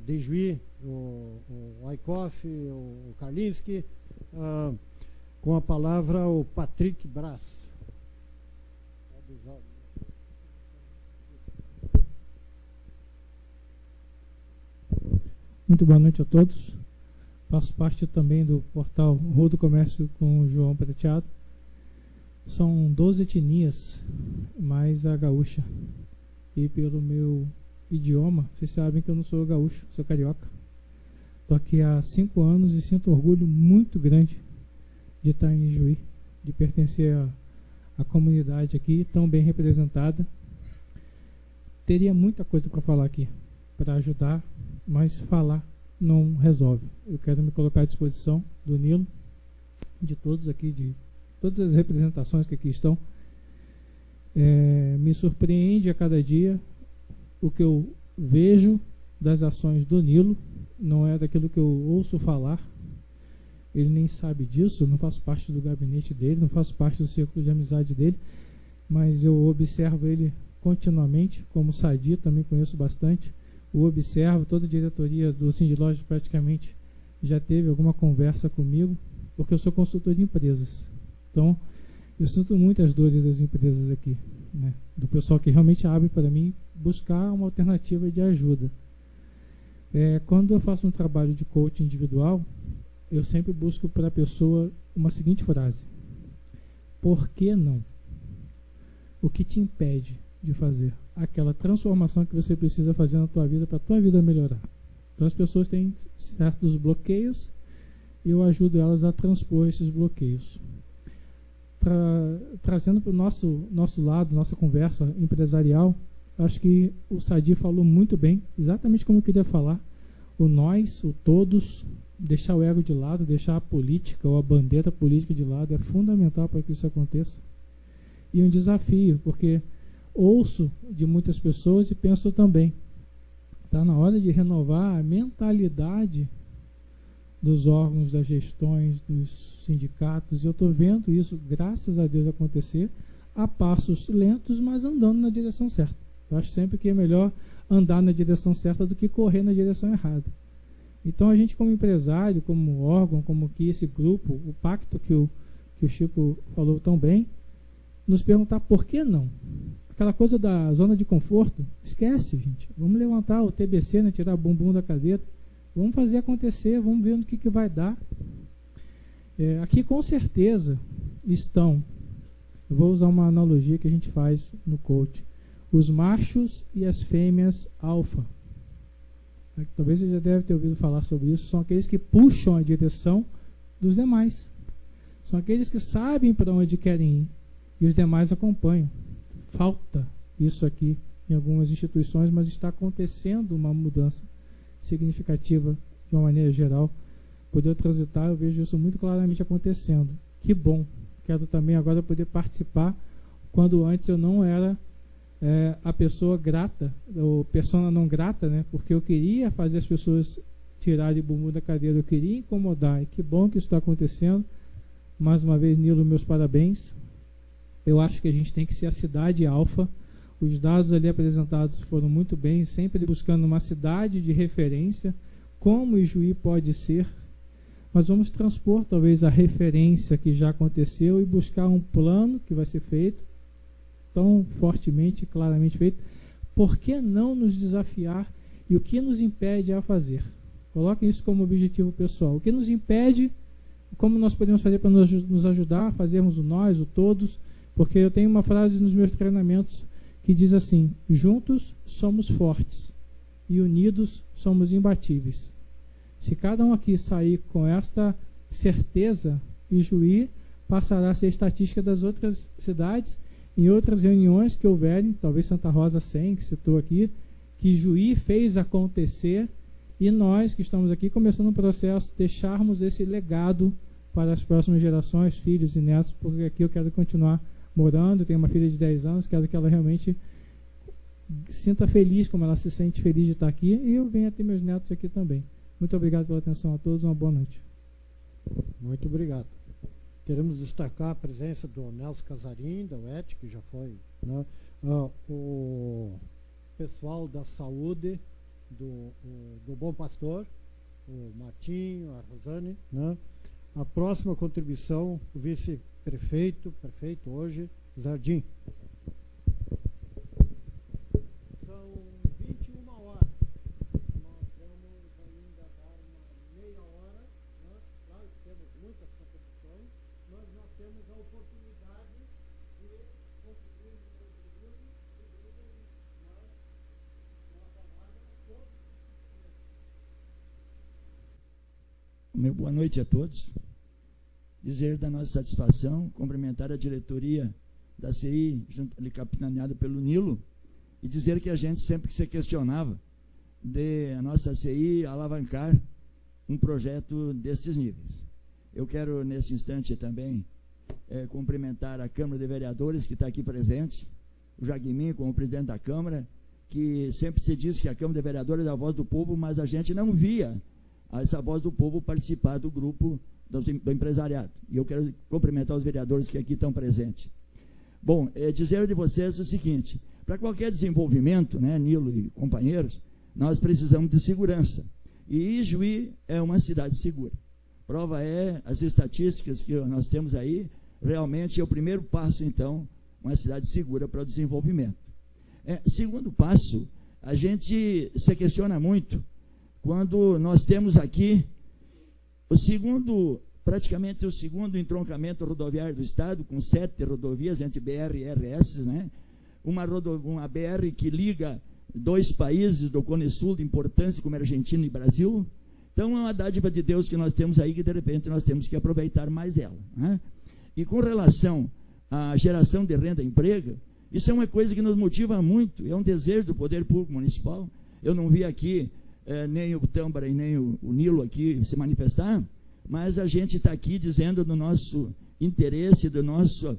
de Juí, o Aikoff, o Karlinski, com a palavra o Patrick Brás. Muito boa noite a todos. Faço parte também do portal Rua do Comércio com o João Prateado. São 12 etnias, mais a gaúcha. E pelo meu idioma, vocês sabem que eu não sou gaúcho, sou carioca. Estou aqui há 5 anos e sinto orgulho muito grande de estar em Juí, de pertencer à comunidade aqui, tão bem representada. Teria muita coisa para falar aqui, para ajudar, mas falar não resolve. Eu quero me colocar à disposição do Nilo, de todos aqui, de todas as representações que aqui estão. Me surpreende a cada dia o que eu vejo das ações do Nilo, não é daquilo que eu ouço falar. Ele nem sabe disso, eu não faço parte do gabinete dele, não faço parte do círculo de amizade dele, mas eu observo ele continuamente, como Sadi, também conheço bastante. O observo, toda a diretoria do Cindy Lojas praticamente já teve alguma conversa comigo, porque eu sou consultor de empresas. Então, eu sinto muito as dores das empresas aqui, né? Do pessoal que realmente abre para mim buscar uma alternativa de ajuda. Quando eu faço um trabalho de coaching individual, eu sempre busco para a pessoa uma seguinte frase: por que não? O que te impede de fazer aquela transformação que você precisa fazer na tua vida para a tua vida melhorar? Então as pessoas têm certos bloqueios e eu ajudo elas a transpor esses bloqueios. Trazendo para o nosso lado, nossa conversa empresarial, acho que o Sadi falou muito bem, exatamente como eu queria falar. O nós, o todos, deixar o ego de lado, deixar a política ou a bandeira política de lado é fundamental para que isso aconteça. E um desafio, porque ouço de muitas pessoas e penso também, está na hora de renovar a mentalidade dos órgãos, das gestões, dos sindicatos. Eu estou vendo isso, graças a Deus, acontecer a passos lentos, mas andando na direção certa. Eu acho sempre que é melhor andar na direção certa do que correr na direção errada. Então a gente, como empresário, como órgão, como que esse grupo, o pacto que o Chico falou tão bem, nos perguntar por que não. Aquela coisa da zona de conforto, esquece, gente. Vamos levantar o TBC, né, tirar o bumbum da cadeira. Vamos fazer acontecer, vamos ver no que vai dar. Aqui com certeza estão Eu vou usar uma analogia que a gente faz no coach. Os machos e as fêmeas alfa. Talvez você já deve ter ouvido falar sobre isso. São aqueles que puxam a direção dos demais. São aqueles que sabem para onde querem ir e os demais acompanham. Falta isso aqui em algumas instituições, mas está acontecendo uma mudança significativa de uma maneira geral. Poder transitar, eu vejo isso muito claramente acontecendo. Que bom. Quero também agora poder participar, quando antes eu não era a pessoa grata, ou persona não grata, né? Porque eu queria fazer as pessoas tirarem o bumbum da cadeira, eu queria incomodar. E que bom que isso está acontecendo. Mais uma vez, Nilo, meus parabéns. Eu acho que a gente tem que ser a cidade alfa. Os dados ali apresentados foram muito bem, sempre buscando uma cidade de referência, como Ijuí pode ser. Mas vamos transpor talvez a referência que já aconteceu e buscar um plano que vai ser feito, tão fortemente e claramente feito. Por que não nos desafiar e o que nos impede a fazer? Coloquem isso como objetivo pessoal. O que nos impede, como nós podemos fazer para nos ajudar a fazermos o nós, o todos? Porque eu tenho uma frase nos meus treinamentos que diz assim: juntos somos fortes e unidos somos imbatíveis. Se cada um aqui sair com esta certeza, Ijuí passará a ser estatística das outras cidades. Em outras reuniões que houverem, talvez Santa Rosa 100, que citou aqui, que Ijuí fez acontecer, e nós que estamos aqui começando um processo, deixarmos esse legado para as próximas gerações, filhos e netos, porque aqui eu quero continuar morando. Tenho uma filha de 10 anos, quero que ela realmente sinta feliz, como ela se sente feliz de estar aqui, e eu venho a ter meus netos aqui também. Muito obrigado pela atenção a todos, uma boa noite. Muito obrigado. Queremos destacar a presença do Nelson Casarim, da UET, que já foi, né? O pessoal da saúde, do Bom Pastor, o Martinho, a Rosane, né? A próxima contribuição, o vice-prefeito, prefeito hoje, Zardim. São 21 horas. Nós vamos ainda dar uma meia hora, né? Claro que temos muitas contribuições, mas nós temos a oportunidade de contribuir no período na palavra todos. Meu boa noite a todos. Dizer da nossa satisfação, cumprimentar a diretoria da CI, ali capitaneada pelo Nilo, e dizer que a gente sempre se questionava de a nossa CI alavancar um projeto desses níveis. Eu quero, nesse instante, também cumprimentar a Câmara de Vereadores, que está aqui presente, o Jagmin, como presidente da Câmara, que sempre se diz que a Câmara de Vereadores é a voz do povo, mas a gente não via essa voz do povo participar do grupo do empresariado. E eu quero cumprimentar os vereadores que aqui estão presentes. Bom, dizer de vocês o seguinte: para qualquer desenvolvimento, né, Nilo e companheiros, nós precisamos de segurança. E Ijuí é uma cidade segura. Prova é as estatísticas que nós temos aí, realmente é o primeiro passo, então, uma cidade segura para o desenvolvimento. Segundo passo, a gente se questiona muito quando nós temos aqui praticamente o segundo entroncamento rodoviário do Estado, com 7 rodovias entre BR e RS, né? Uma BR que liga 2 países do Cone Sul de importância, como Argentina e Brasil. Então, é uma dádiva de Deus que nós temos aí, que de repente nós temos que aproveitar mais ela, né? E com relação à geração de renda e emprego, isso é uma coisa que nos motiva muito, é um desejo do Poder Público Municipal. Eu não vi aqui nem o Tâmbara e nem o Nilo aqui se manifestar, mas a gente está aqui dizendo do nosso interesse, do nosso,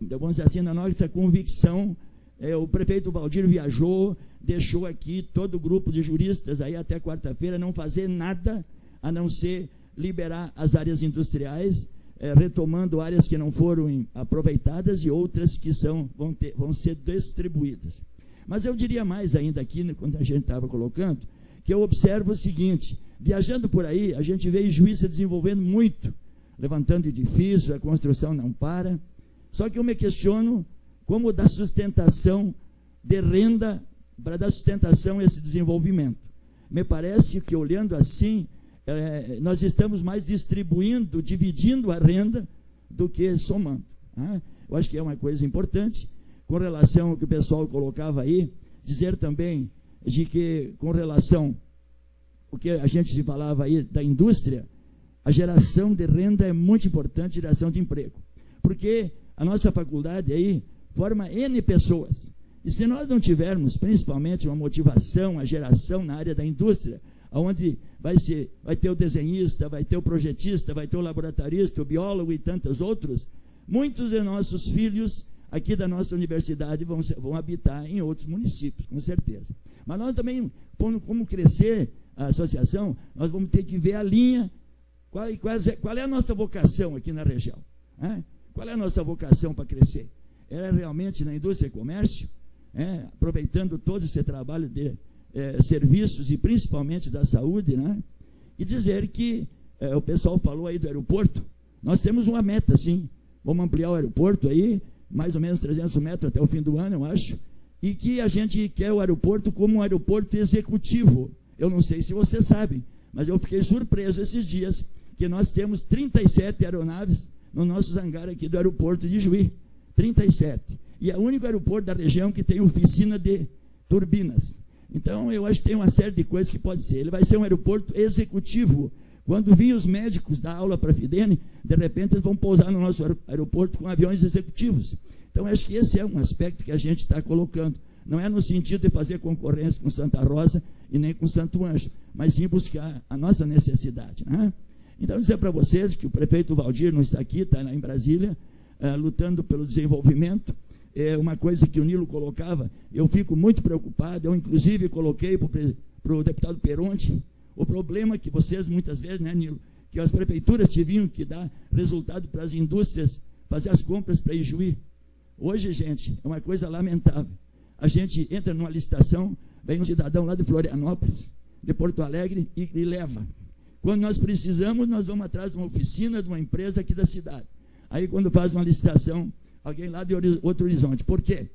vamos dizer assim, da nossa convicção. O prefeito Valdir viajou, deixou aqui todo o grupo de juristas aí até quarta-feira não fazer nada a não ser liberar as áreas industriais, retomando áreas que não foram aproveitadas e outras que vão ser distribuídas. Mas eu diria mais ainda aqui, quando a gente estava colocando, que eu observo o seguinte: viajando por aí, a gente vê Ijuí se desenvolvendo muito, levantando edifícios, a construção não para. Só que eu me questiono como dar sustentação de renda para dar sustentação a esse desenvolvimento. Me parece que, olhando assim, nós estamos mais distribuindo, dividindo a renda do que somando, né? Eu acho que é uma coisa importante. Com relação ao que o pessoal colocava aí, dizer também de que, com relação ao que a gente se falava aí da indústria, a geração de renda é muito importante, geração de emprego. Porque a nossa faculdade aí forma N pessoas. E se nós não tivermos, principalmente, uma motivação, a geração na área da indústria, onde vai ter o desenhista, vai ter o projetista, vai ter o laboratorista, o biólogo e tantos outros, muitos de nossos filhos aqui da nossa universidade vão habitar em outros municípios, com certeza. Mas nós também, como crescer a associação, nós vamos ter que ver a linha, qual é a nossa vocação aqui na região. Né? Qual é a nossa vocação para crescer? É realmente na indústria e comércio, aproveitando todo esse trabalho de serviços e principalmente da saúde, né? E dizer que o pessoal falou aí do aeroporto, nós temos uma meta, sim, vamos ampliar o aeroporto aí, mais ou menos 300 metros até o fim do ano, eu acho, e que a gente quer o aeroporto como um aeroporto executivo. Eu não sei se você sabe, mas eu fiquei surpreso esses dias que nós temos 37 aeronaves no nosso hangar aqui do aeroporto de Juí, 37. E é o único aeroporto da região que tem oficina de turbinas. Então, eu acho que tem uma série de coisas que pode ser. Ele vai ser um aeroporto executivo. Quando vir os médicos dar aula para a Fidene, de repente eles vão pousar no nosso aeroporto com aviões executivos. Então, acho que esse é um aspecto que a gente está colocando. Não é no sentido de fazer concorrência com Santa Rosa e nem com Santo Anjo, mas sim buscar a nossa necessidade. Né? Então, dizer para vocês que o prefeito Valdir não está aqui, está lá em Brasília, lutando pelo desenvolvimento. É uma coisa que o Nilo colocava, eu fico muito preocupado, eu inclusive coloquei para o deputado Peronte, o problema que vocês muitas vezes, né, Nilo, que as prefeituras tinham que dar resultado para as indústrias, fazer as compras para Ijuí. Hoje, gente, é uma coisa lamentável. A gente entra numa licitação, vem um cidadão lá de Florianópolis, de Porto Alegre, e leva. Quando nós precisamos, nós vamos atrás de uma oficina, de uma empresa aqui da cidade. Aí, quando faz uma licitação, alguém lá de Outro Horizonte. Por quê?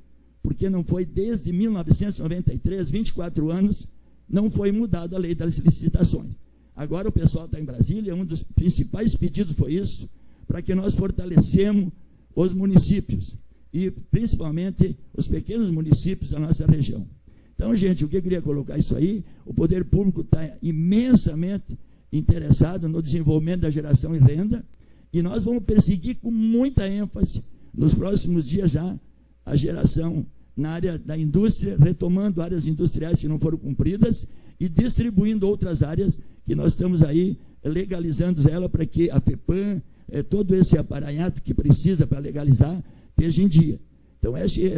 Porque não foi desde 1993, 24 anos, não foi mudada a lei das licitações. Agora o pessoal está em Brasília, um dos principais pedidos foi isso, para que nós fortalecemos os municípios, e principalmente os pequenos municípios da nossa região. Então, gente, o que eu queria colocar isso aí, o poder público está imensamente interessado no desenvolvimento da geração e renda, e nós vamos perseguir com muita ênfase, nos próximos dias já, a geração na área da indústria, retomando áreas industriais que não foram cumpridas e distribuindo outras áreas que nós estamos aí legalizando ela para que a FEPAM, todo esse aparelhamento que precisa para legalizar, esteja em dia. Então,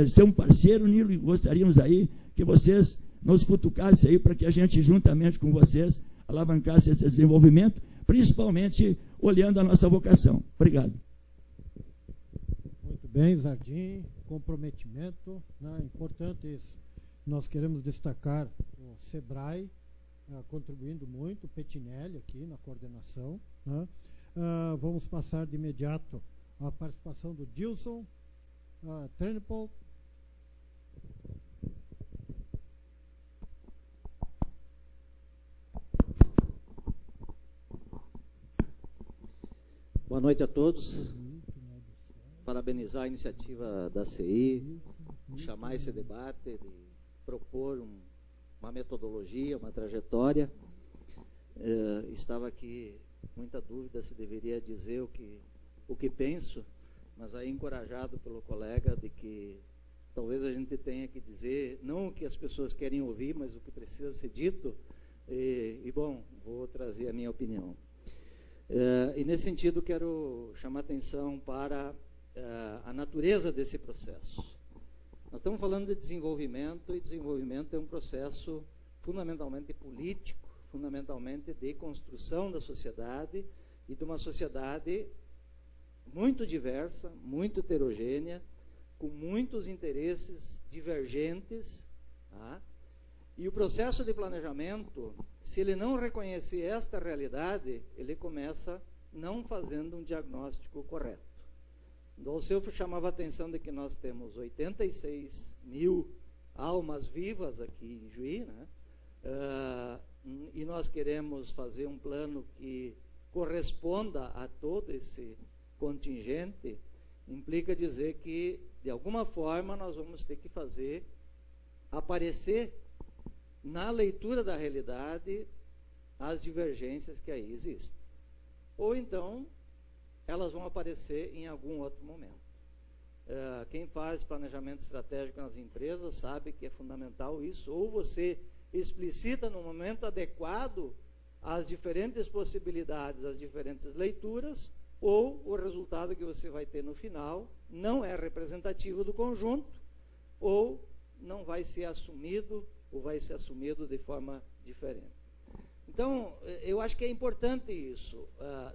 ser um parceiro, Nilo, e gostaríamos aí que vocês nos cutucassem aí para que a gente, juntamente com vocês, alavancasse esse desenvolvimento, principalmente olhando a nossa vocação. Obrigado. Muito bem, Zardim, comprometimento, né, importante isso. Nós queremos destacar o SEBRAE, contribuindo muito, o Petinelli aqui na coordenação. Né. Vamos passar de imediato a participação do Dilson Trenipol. Boa noite a todos. Parabenizar a iniciativa da CI, chamar esse debate, de propor uma metodologia, uma trajetória. Estava aqui muita dúvida se deveria dizer o que penso, mas aí encorajado pelo colega de que talvez a gente tenha que dizer não o que as pessoas querem ouvir, mas o que precisa ser dito. Bom, vou trazer a minha opinião. E nesse sentido quero chamar atenção para a natureza desse processo. Nós estamos falando de desenvolvimento, e desenvolvimento é um processo fundamentalmente político, fundamentalmente de construção da sociedade, e de uma sociedade muito diversa, muito heterogênea, com muitos interesses divergentes. Tá? E o processo de planejamento, se ele não reconhecer esta realidade, ele começa não fazendo um diagnóstico correto. Então, eu chamava a atenção de que nós temos 86 mil almas vivas aqui em Juí, né? E nós queremos fazer um plano que corresponda a todo esse contingente, implica dizer que, de alguma forma, nós vamos ter que fazer aparecer na leitura da realidade as divergências que aí existem. Ou então, elas vão aparecer em algum outro momento. Quem faz planejamento estratégico nas empresas sabe que é fundamental isso. Ou você explicita no momento adequado as diferentes possibilidades, as diferentes leituras, ou o resultado que você vai ter no final não é representativo do conjunto, ou não vai ser assumido, ou vai ser assumido de forma diferente. Então, eu acho que é importante isso,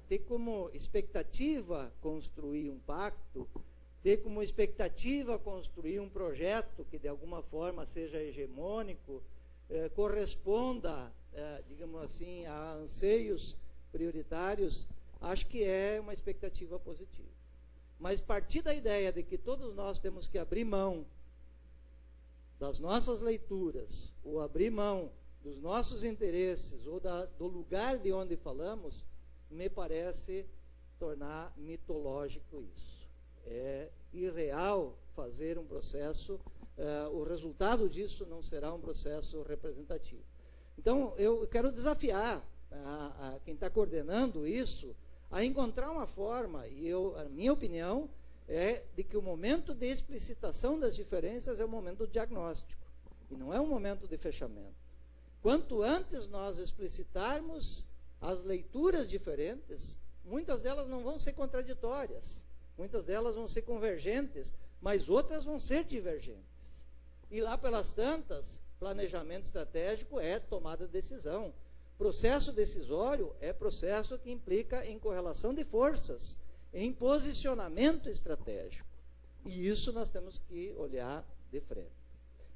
ter como expectativa construir um pacto, ter como expectativa construir um projeto que de alguma forma seja hegemônico, corresponda, digamos assim, a anseios prioritários, acho que é uma expectativa positiva. Mas partir da ideia de que todos nós temos que abrir mão das nossas leituras, ou abrir mão dos nossos interesses, ou do lugar de onde falamos, me parece tornar mitológico isso. É irreal fazer um processo, o resultado disso não será um processo representativo. Então, eu quero desafiar a quem está coordenando isso a encontrar uma forma, e a minha opinião é de que o momento de explicitação das diferenças é o momento do diagnóstico, e não é um momento de fechamento. Quanto antes nós explicitarmos as leituras diferentes, muitas delas não vão ser contraditórias, muitas delas vão ser convergentes, mas outras vão ser divergentes. E lá pelas tantas, planejamento estratégico é tomada de decisão. Processo decisório é processo que implica em correlação de forças, em posicionamento estratégico. E isso nós temos que olhar de frente.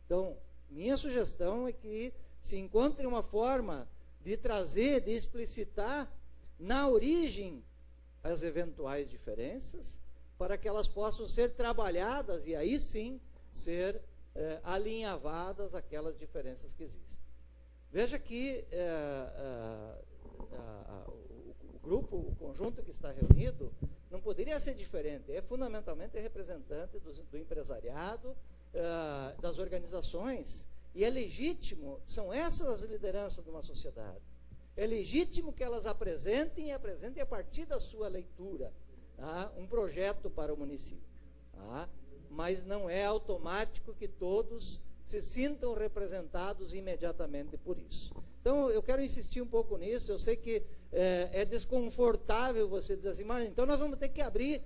Então, minha sugestão é que se encontre uma forma de trazer, de explicitar na origem as eventuais diferenças, para que elas possam ser trabalhadas e aí sim ser alinhavadas aquelas diferenças que existem. Veja que o grupo, o conjunto que está reunido, não poderia ser diferente. É fundamentalmente representante do empresariado, das organizações, e é legítimo, são essas as lideranças de uma sociedade. É legítimo que elas apresentem a partir da sua leitura, um projeto para o município. Mas não é automático que todos se sintam representados imediatamente por isso. Então, eu quero insistir um pouco nisso. Eu sei que é desconfortável você dizer assim, mas então nós vamos ter que abrir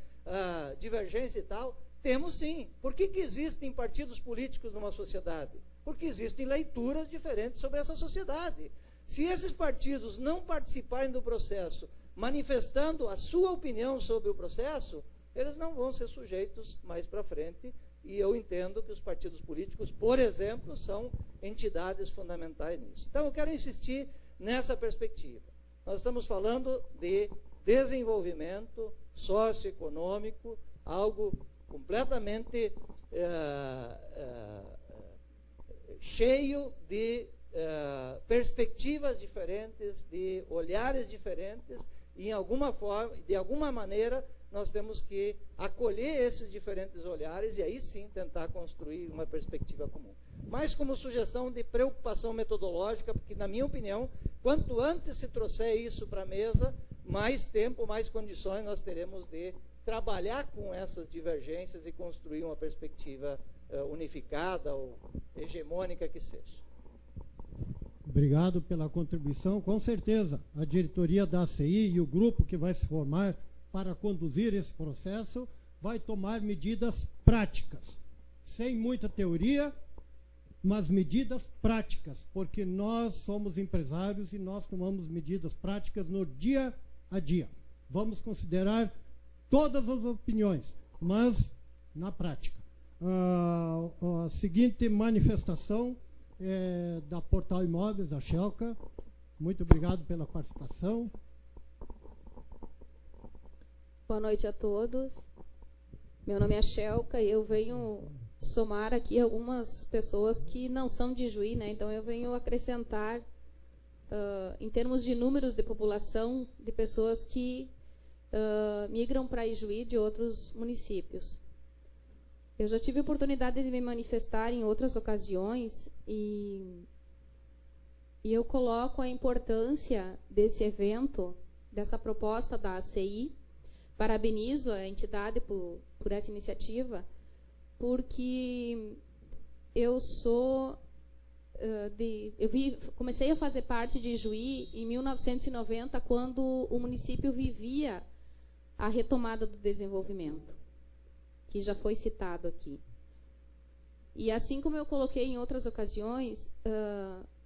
divergência e tal. Temos sim. Por que existem partidos políticos numa sociedade? Porque existem leituras diferentes sobre essa sociedade. Se esses partidos não participarem do processo, manifestando a sua opinião sobre o processo, eles não vão ser sujeitos mais para frente. E eu entendo que os partidos políticos, por exemplo, são entidades fundamentais nisso. Então, eu quero insistir nessa perspectiva. Nós estamos falando de desenvolvimento socioeconômico, algo completamente cheio de perspectivas diferentes, de olhares diferentes, e de alguma maneira, nós temos que acolher esses diferentes olhares e aí sim tentar construir uma perspectiva comum. Mas como sugestão de preocupação metodológica, porque na minha opinião, quanto antes se trouxer isso para a mesa, mais tempo, mais condições nós teremos de trabalhar com essas divergências e construir uma perspectiva unificada ou hegemônica que seja. Obrigado pela contribuição. Com certeza, a diretoria da ACI e o grupo que vai se formar para conduzir esse processo vai tomar medidas práticas, sem muita teoria, mas medidas práticas, porque nós somos empresários e nós tomamos medidas práticas no dia a dia. Vamos considerar todas as opiniões, mas na prática. A seguinte manifestação é da Portal Imóveis, da Shelka. Muito obrigado pela participação. Boa noite a todos. Meu nome é Shelka e eu venho somar aqui algumas pessoas que não são de Juí, né? Então eu venho acrescentar, em termos de números de população, de pessoas que migram para Ijuí de outros municípios. Eu já tive a oportunidade de me manifestar em outras ocasiões e eu coloco a importância desse evento, dessa proposta da ACI. Parabenizo a entidade por essa iniciativa, porque eu sou comecei a fazer parte de Ijuí em 1990, quando o município vivia a retomada do desenvolvimento, que já foi citado aqui. E assim como eu coloquei em outras ocasiões,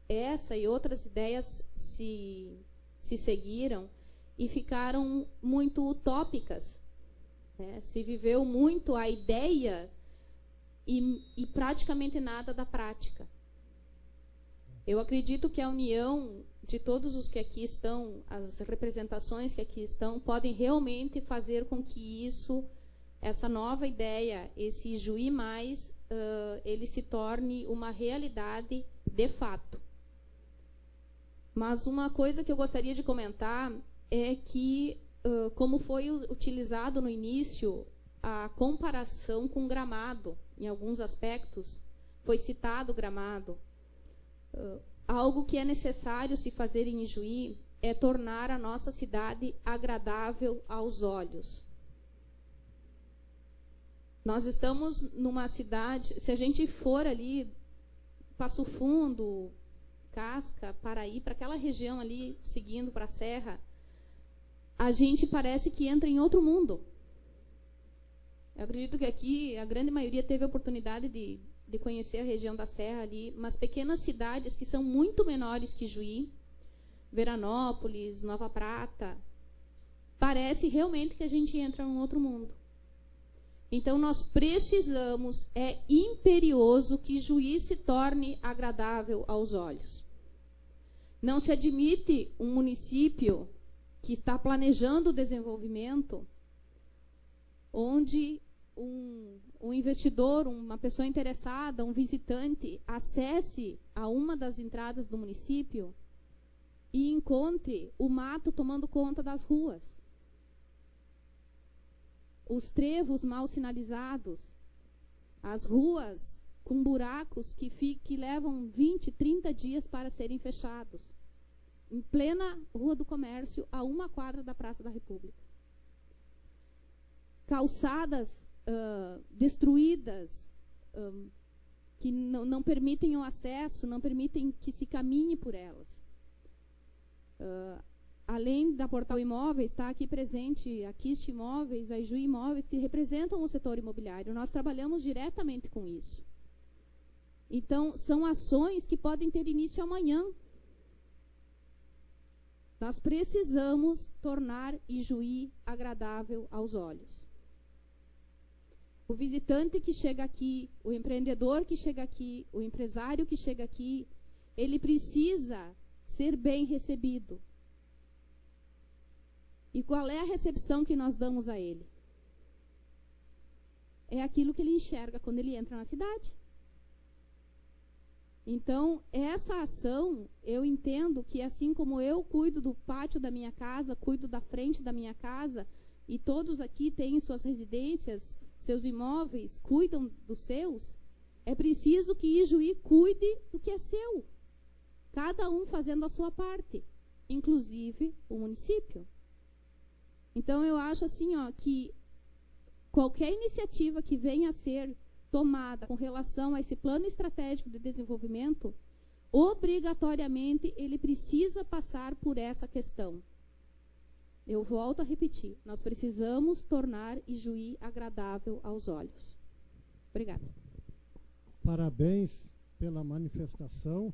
essa e outras ideias se seguiram e ficaram muito utópicas, né? Se viveu muito a ideia e praticamente nada da prática. Eu acredito que a união de todos os que aqui estão, as representações que aqui estão, podem realmente fazer com que essa nova ideia, esse Ijuí Mais, ele se torne uma realidade de fato. Mas uma coisa que eu gostaria de comentar é que, como foi utilizado no início, a comparação com Gramado, em alguns aspectos, foi citado Gramado. Algo que é necessário se fazer em Ijuí é tornar a nossa cidade agradável aos olhos. Nós estamos numa cidade, se a gente for ali, Passo Fundo, Casca, Paraí, para aquela região ali, seguindo para a Serra, a gente parece que entra em outro mundo. Eu acredito que aqui a grande maioria teve a oportunidade de conhecer a região da Serra ali, umas pequenas cidades que são muito menores que Juí, Veranópolis, Nova Prata. Parece realmente que a gente entra em um outro mundo. Então, nós precisamos, é imperioso que Juí se torne agradável aos olhos. Não se admite um município que está planejando o desenvolvimento, onde um investidor, uma pessoa interessada, um visitante, acesse a uma das entradas do município e encontre o mato tomando conta das ruas. Os trevos mal sinalizados, as ruas com buracos que levam 20, 30 dias para serem fechados, em plena Rua do Comércio, a 1 quadra da Praça da República. Calçadas destruídas, que não permitem o acesso, não permitem que se caminhe por elas. Além da Portal Imóveis, está aqui presente a Kist Imóveis, a Ijuí Imóveis, que representam o setor imobiliário. Nós trabalhamos diretamente com isso. Então, são ações que podem ter início amanhã. Nós precisamos tornar Ijuí agradável aos olhos. O visitante que chega aqui, o empreendedor que chega aqui, o empresário que chega aqui, ele precisa ser bem recebido. E qual é a recepção que nós damos a ele? É aquilo que ele enxerga quando ele entra na cidade. Então, essa ação, eu entendo que assim como eu cuido do pátio da minha casa, cuido da frente da minha casa, e todos aqui têm suas residências, seus imóveis, cuidam dos seus, é preciso que Ijuí cuide do que é seu. Cada um fazendo a sua parte, inclusive o município. Então, eu acho assim, que qualquer iniciativa que venha a ser tomada com relação a esse plano estratégico de desenvolvimento, obrigatoriamente ele precisa passar por essa questão. Eu volto a repetir, nós precisamos tornar Ijuí agradável aos olhos. Obrigada. Parabéns pela manifestação.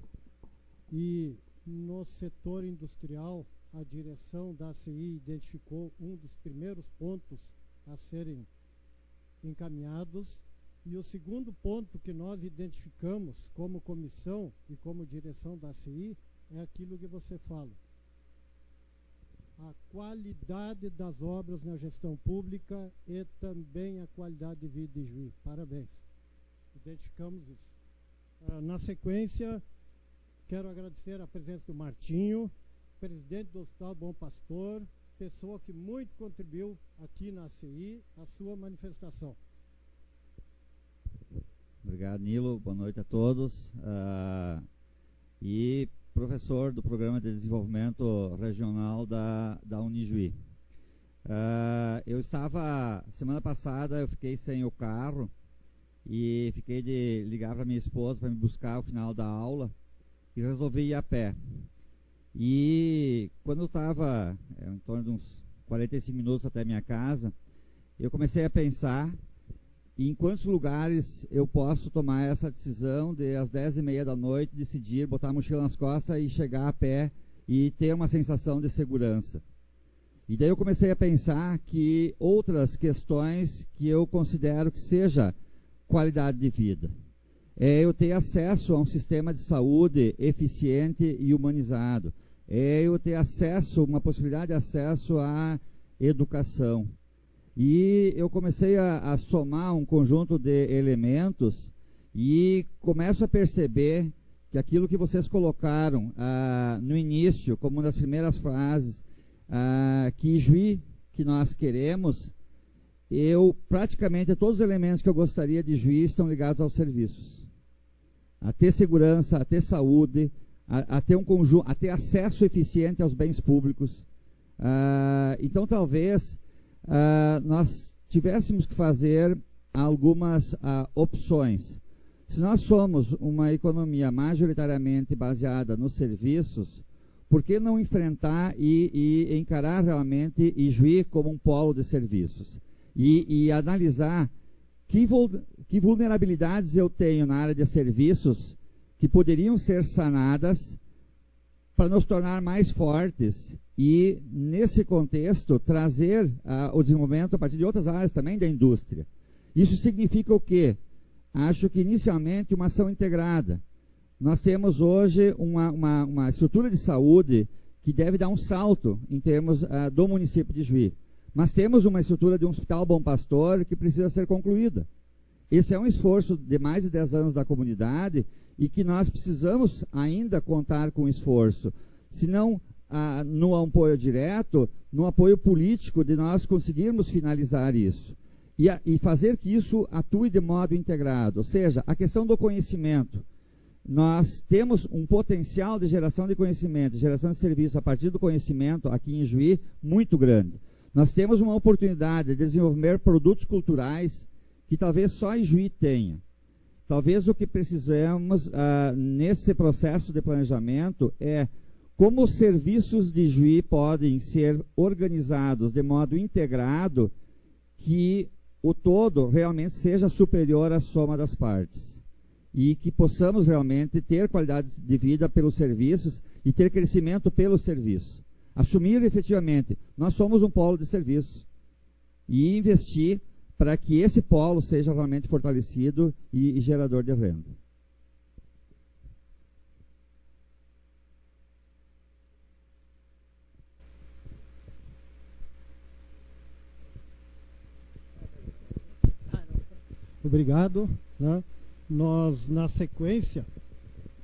E no setor industrial, a direção da ACI identificou um dos primeiros pontos a serem encaminhados. E o segundo ponto que nós identificamos como comissão e como direção da ACI é aquilo que você fala. A qualidade das obras na gestão pública e também a qualidade de vida de Ijuí. Parabéns. Identificamos isso. Na sequência, quero agradecer a presença do Martinho, presidente do Hospital Bom Pastor, pessoa que muito contribuiu aqui na ACI, a sua manifestação. Obrigado, Nilo. Boa noite a todos. E professor do Programa de Desenvolvimento Regional da Unijuí. Eu estava, semana passada, eu fiquei sem o carro e fiquei de ligar para minha esposa para me buscar ao final da aula e resolvi ir a pé. E quando eu estava em torno de uns 45 minutos até minha casa, eu comecei a pensar em quantos lugares eu posso tomar essa decisão de às 10h30 da noite decidir, botar a mochila nas costas e chegar a pé e ter uma sensação de segurança. E daí eu comecei a pensar que outras questões que eu considero que seja qualidade de vida é eu ter acesso a um sistema de saúde eficiente e humanizado, é eu ter acesso, uma possibilidade de acesso à educação. E eu comecei a somar um conjunto de elementos e começo a perceber que aquilo que vocês colocaram no início, como uma das primeiras frases, que Juí, que nós queremos, praticamente todos os elementos que eu gostaria de Juí estão ligados aos serviços. A ter segurança, a ter saúde, a ter um conjunto, a ter acesso eficiente aos bens públicos. Então, talvez nós tivéssemos que fazer algumas opções. Se nós somos uma economia majoritariamente baseada nos serviços, por que não enfrentar e encarar realmente Ijuí como um polo de serviços? E analisar que vulnerabilidades eu tenho na área de serviços que poderiam ser sanadas para nos tornar mais fortes e, nesse contexto, trazer o desenvolvimento a partir de outras áreas também da indústria. Isso significa o quê? Acho que, inicialmente, uma ação integrada. Nós temos hoje uma estrutura de saúde que deve dar um salto em termos do município de Juí. Mas temos uma estrutura de um Hospital Bom Pastor que precisa ser concluída. Esse é um esforço de mais de 10 anos da comunidade e que nós precisamos ainda contar com esforço. Se não no apoio direto, no apoio político de nós conseguirmos finalizar isso. E fazer que isso atue de modo integrado. Ou seja, a questão do conhecimento. Nós temos um potencial de geração de conhecimento, de geração de serviço a partir do conhecimento aqui em Juí muito grande. Nós temos uma oportunidade de desenvolver produtos culturais que talvez só em Juí tenha. Talvez o que precisamos nesse processo de planejamento é como os serviços de Juí podem ser organizados de modo integrado que o todo realmente seja superior à soma das partes. E que possamos realmente ter qualidade de vida pelos serviços e ter crescimento pelos serviços. Assumir efetivamente, nós somos um polo de serviços e investir para que esse polo seja realmente fortalecido e gerador de renda. Obrigado. Nós, na sequência,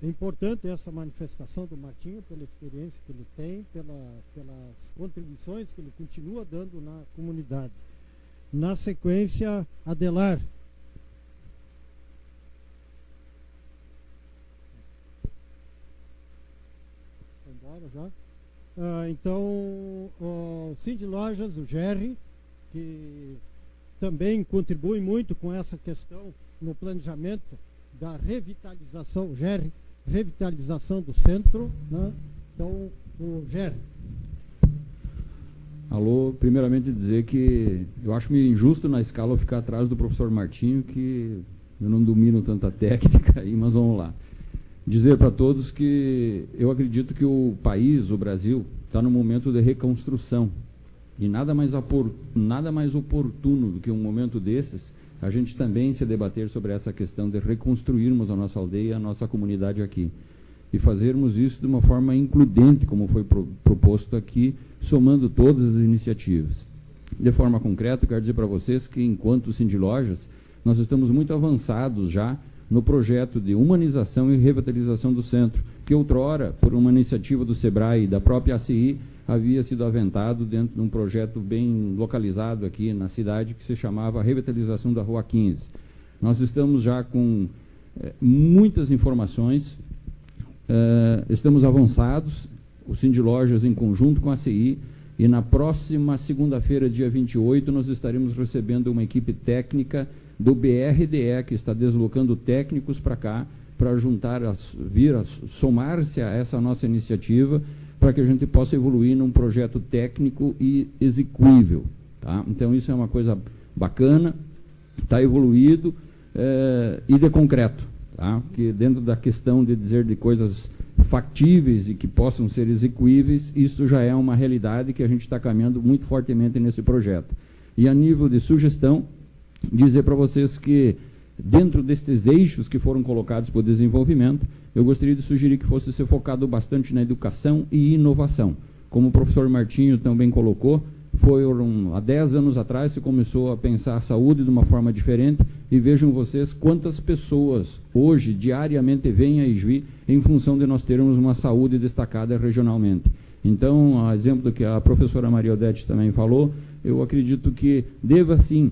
é importante essa manifestação do Martinho, pela experiência que ele tem, pelas contribuições que ele continua dando na comunidade. Na sequência, Adelar. Embora já. Então, o Cindy Lojas, o Gerry, que também contribui muito com essa questão no planejamento da revitalização, Gerry, revitalização do centro, né? Então, o Gerry. Alô, primeiramente dizer que eu acho meio injusto na escala eu ficar atrás do professor Martinho, que eu não domino tanta técnica aí, mas vamos lá. Dizer para todos que eu acredito que o país, o Brasil, está num momento de reconstrução. E nada mais oportuno do que um momento desses, a gente também se debater sobre essa questão de reconstruirmos a nossa aldeia, a nossa comunidade aqui. E fazermos isso de uma forma includente, como foi proposto aqui, somando todas as iniciativas. De forma concreta, eu quero dizer para vocês que, enquanto Cindy Lojas, nós estamos muito avançados já no projeto de humanização e revitalização do centro, que outrora, por uma iniciativa do SEBRAE e da própria ACI, havia sido aventado dentro de um projeto bem localizado aqui na cidade, que se chamava Revitalização da Rua 15. Nós estamos já com muitas informações, estamos avançados, o Cindy Lojas em conjunto com a CI, e na próxima segunda-feira, dia 28, nós estaremos recebendo uma equipe técnica do BRDE, que está deslocando técnicos para cá, para vir a somar-se a essa nossa iniciativa, para que a gente possa evoluir num projeto técnico e execuível. Tá? Então, isso é uma coisa bacana, está evoluído e de concreto. Tá? Que dentro da questão de dizer de coisas factíveis e que possam ser execuíveis, isso já é uma realidade que a gente está caminhando muito fortemente nesse projeto. E a nível de sugestão, dizer para vocês que dentro destes eixos que foram colocados para o desenvolvimento, eu gostaria de sugerir que fosse ser focado bastante na educação e inovação. Como o professor Martinho também colocou, há 10 anos atrás se começou a pensar a saúde de uma forma diferente, e vejam vocês quantas pessoas hoje diariamente vêm a Ijuí em função de nós termos uma saúde destacada regionalmente. Então, a exemplo do que a professora Maria Odete também falou, eu acredito que deva sim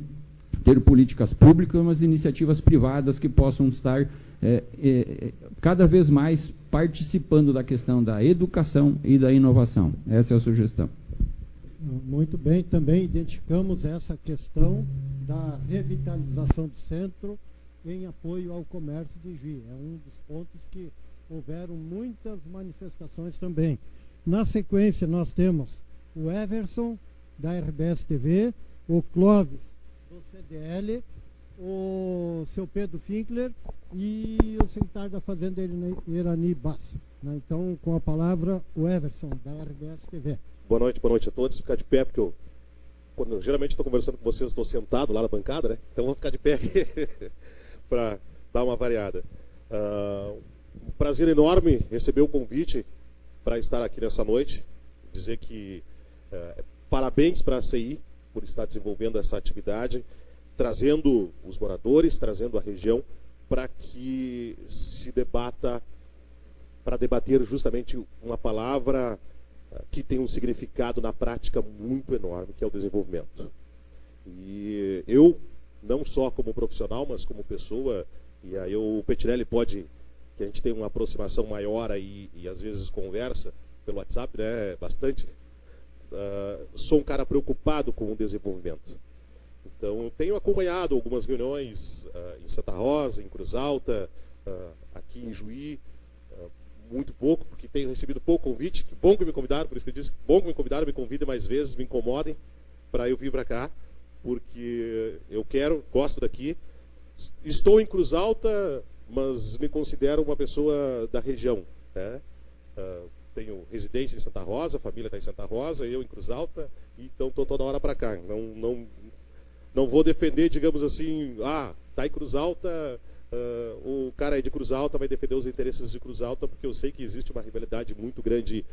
ter políticas públicas, mas iniciativas privadas que possam estar cada vez mais participando da questão da educação e da inovação. Essa é a sugestão. Muito bem, também identificamos essa questão da revitalização do centro em apoio ao comércio de Ijuí. É um dos pontos que houveram muitas manifestações também. Na sequência, nós temos o Everson, da RBS TV, o Clóvis, do CDL, o seu Pedro Finkler e o secretário da Fazenda, Irani Basso. Então, com a palavra, o Everson, da RBS TV. Boa noite a todos. Ficar de pé, porque eu geralmente estou conversando com vocês, estou sentado lá na bancada, né? Então vou ficar de pé aqui para dar uma variada. Um prazer enorme receber o convite para estar aqui nessa noite. Dizer que parabéns para a CI por estar desenvolvendo essa atividade, trazendo os moradores, trazendo a região para que se debata, para debater justamente uma palavra que tem um significado na prática muito enorme, que é o desenvolvimento. E eu, não só como profissional, mas como pessoa, e aí o Petinelli pode, que a gente tem uma aproximação maior aí, e às vezes conversa pelo WhatsApp, né, bastante, sou um cara preocupado com o desenvolvimento. Então, tenho acompanhado algumas reuniões em Santa Rosa, em Cruz Alta, aqui em Ijuí, muito pouco, porque tenho recebido pouco convite. Que bom que me convidaram, por isso que eu disse, que bom que me convidaram, me convidem mais vezes, me incomodem para eu vir para cá, porque eu gosto daqui. Estou em Cruz Alta, mas me considero uma pessoa da região, né? Tenho residência em Santa Rosa, a família está em Santa Rosa, eu em Cruz Alta, então estou toda hora para cá. Não vou defender, digamos assim, está em Cruz Alta, o cara aí de Cruz Alta vai defender os interesses de Cruz Alta, porque eu sei que existe uma rivalidade muito grande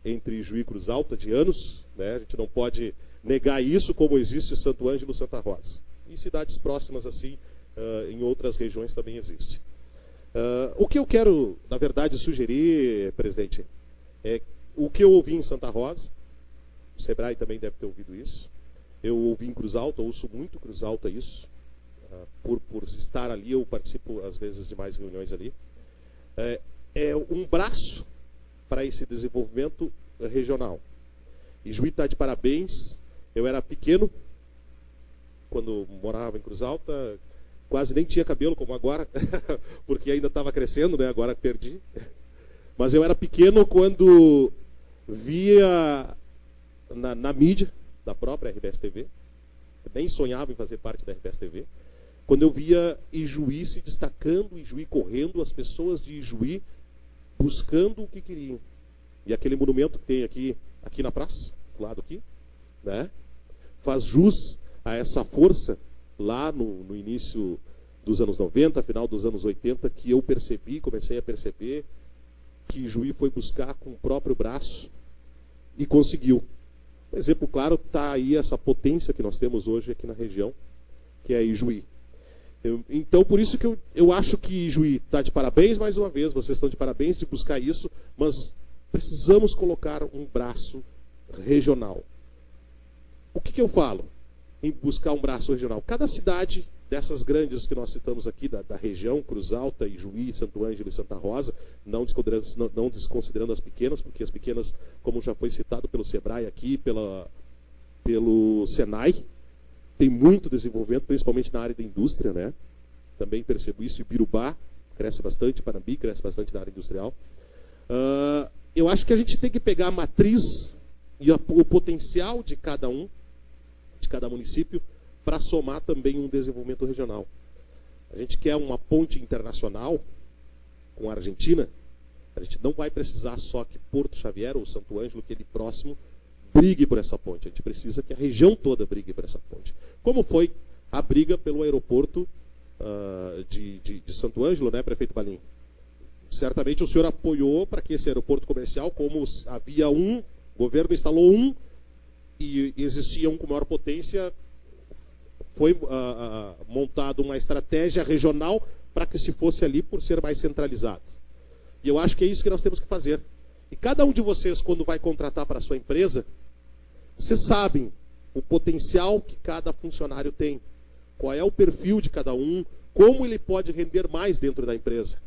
entre Ijuí e Cruz Alta de anos, né? A gente não pode negar isso, como existe Santo Ângelo e Santa Rosa. E cidades próximas assim, em outras regiões também existe. O que eu quero, na verdade, sugerir, presidente, é o que eu ouvi em Santa Rosa, o Sebrae também deve ter ouvido isso, eu ouvi em Cruz Alta, ouço muito Cruz Alta isso, por estar ali, eu participo às vezes de mais reuniões ali, é um braço para esse desenvolvimento regional. Ijuí está de parabéns. Eu era pequeno quando morava em Cruz Alta, quase nem tinha cabelo como agora, porque ainda estava crescendo, né? Agora perdi. Mas eu era pequeno quando via na mídia da própria RBS TV, nem sonhava em fazer parte da RBS TV, quando eu via Ijuí se destacando, Ijuí correndo, as pessoas de Ijuí buscando o que queriam. E aquele monumento que tem aqui na praça, do lado aqui, né, faz jus a essa força lá no início dos anos 90, final dos anos 80, que eu comecei a perceber que Ijuí foi buscar com o próprio braço e conseguiu. Um exemplo claro está aí essa potência que nós temos hoje aqui na região, que é Ijuí. Então, por isso que eu acho que Ijuí está de parabéns mais uma vez, vocês estão de parabéns de buscar isso, mas precisamos colocar um braço regional. O que eu falo em buscar um braço regional? Cada cidade dessas grandes que nós citamos aqui, da região, Cruz Alta, Ijuí, Santo Ângelo e Santa Rosa, não desconsiderando as pequenas, porque as pequenas, como já foi citado pelo Sebrae aqui, pelo Senai, tem muito desenvolvimento, principalmente na área da indústria, né? Também percebo isso. Ibirubá cresce bastante, Panambi cresce bastante na área industrial. Eu acho que a gente tem que pegar a matriz e o potencial de cada município, para somar também um desenvolvimento regional. A gente quer uma ponte internacional com a Argentina, a gente não vai precisar só que Porto Xavier ou Santo Ângelo, que é ali próximo, brigue por essa ponte. A gente precisa que a região toda brigue por essa ponte. Como foi a briga pelo aeroporto de Santo Ângelo, né, prefeito Balim? Certamente o senhor apoiou para que esse aeroporto comercial, como havia o governo instalou e existia um com maior potência, foi montada uma estratégia regional para que se fosse ali por ser mais centralizado. E eu acho que é isso que nós temos que fazer. E cada um de vocês, quando vai contratar para a sua empresa, vocês sabem o potencial que cada funcionário tem, qual é o perfil de cada um, como ele pode render mais dentro da empresa,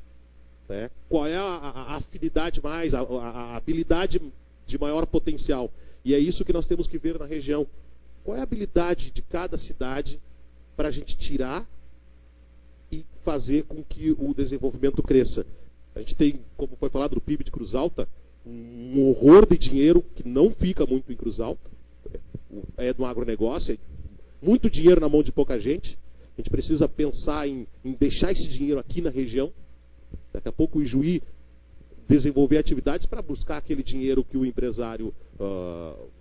né? Qual é a afinidade mais, a habilidade de maior potencial. E é isso que nós temos que ver na região. Qual é a habilidade de cada cidade para a gente tirar e fazer com que o desenvolvimento cresça? A gente tem, como foi falado, no PIB de Cruz Alta, um horror de dinheiro que não fica muito em Cruz Alta. É do agronegócio, é muito dinheiro na mão de pouca gente. A gente precisa pensar em deixar esse dinheiro aqui na região. Daqui a pouco o Ijuí desenvolver atividades para buscar aquele dinheiro que o empresário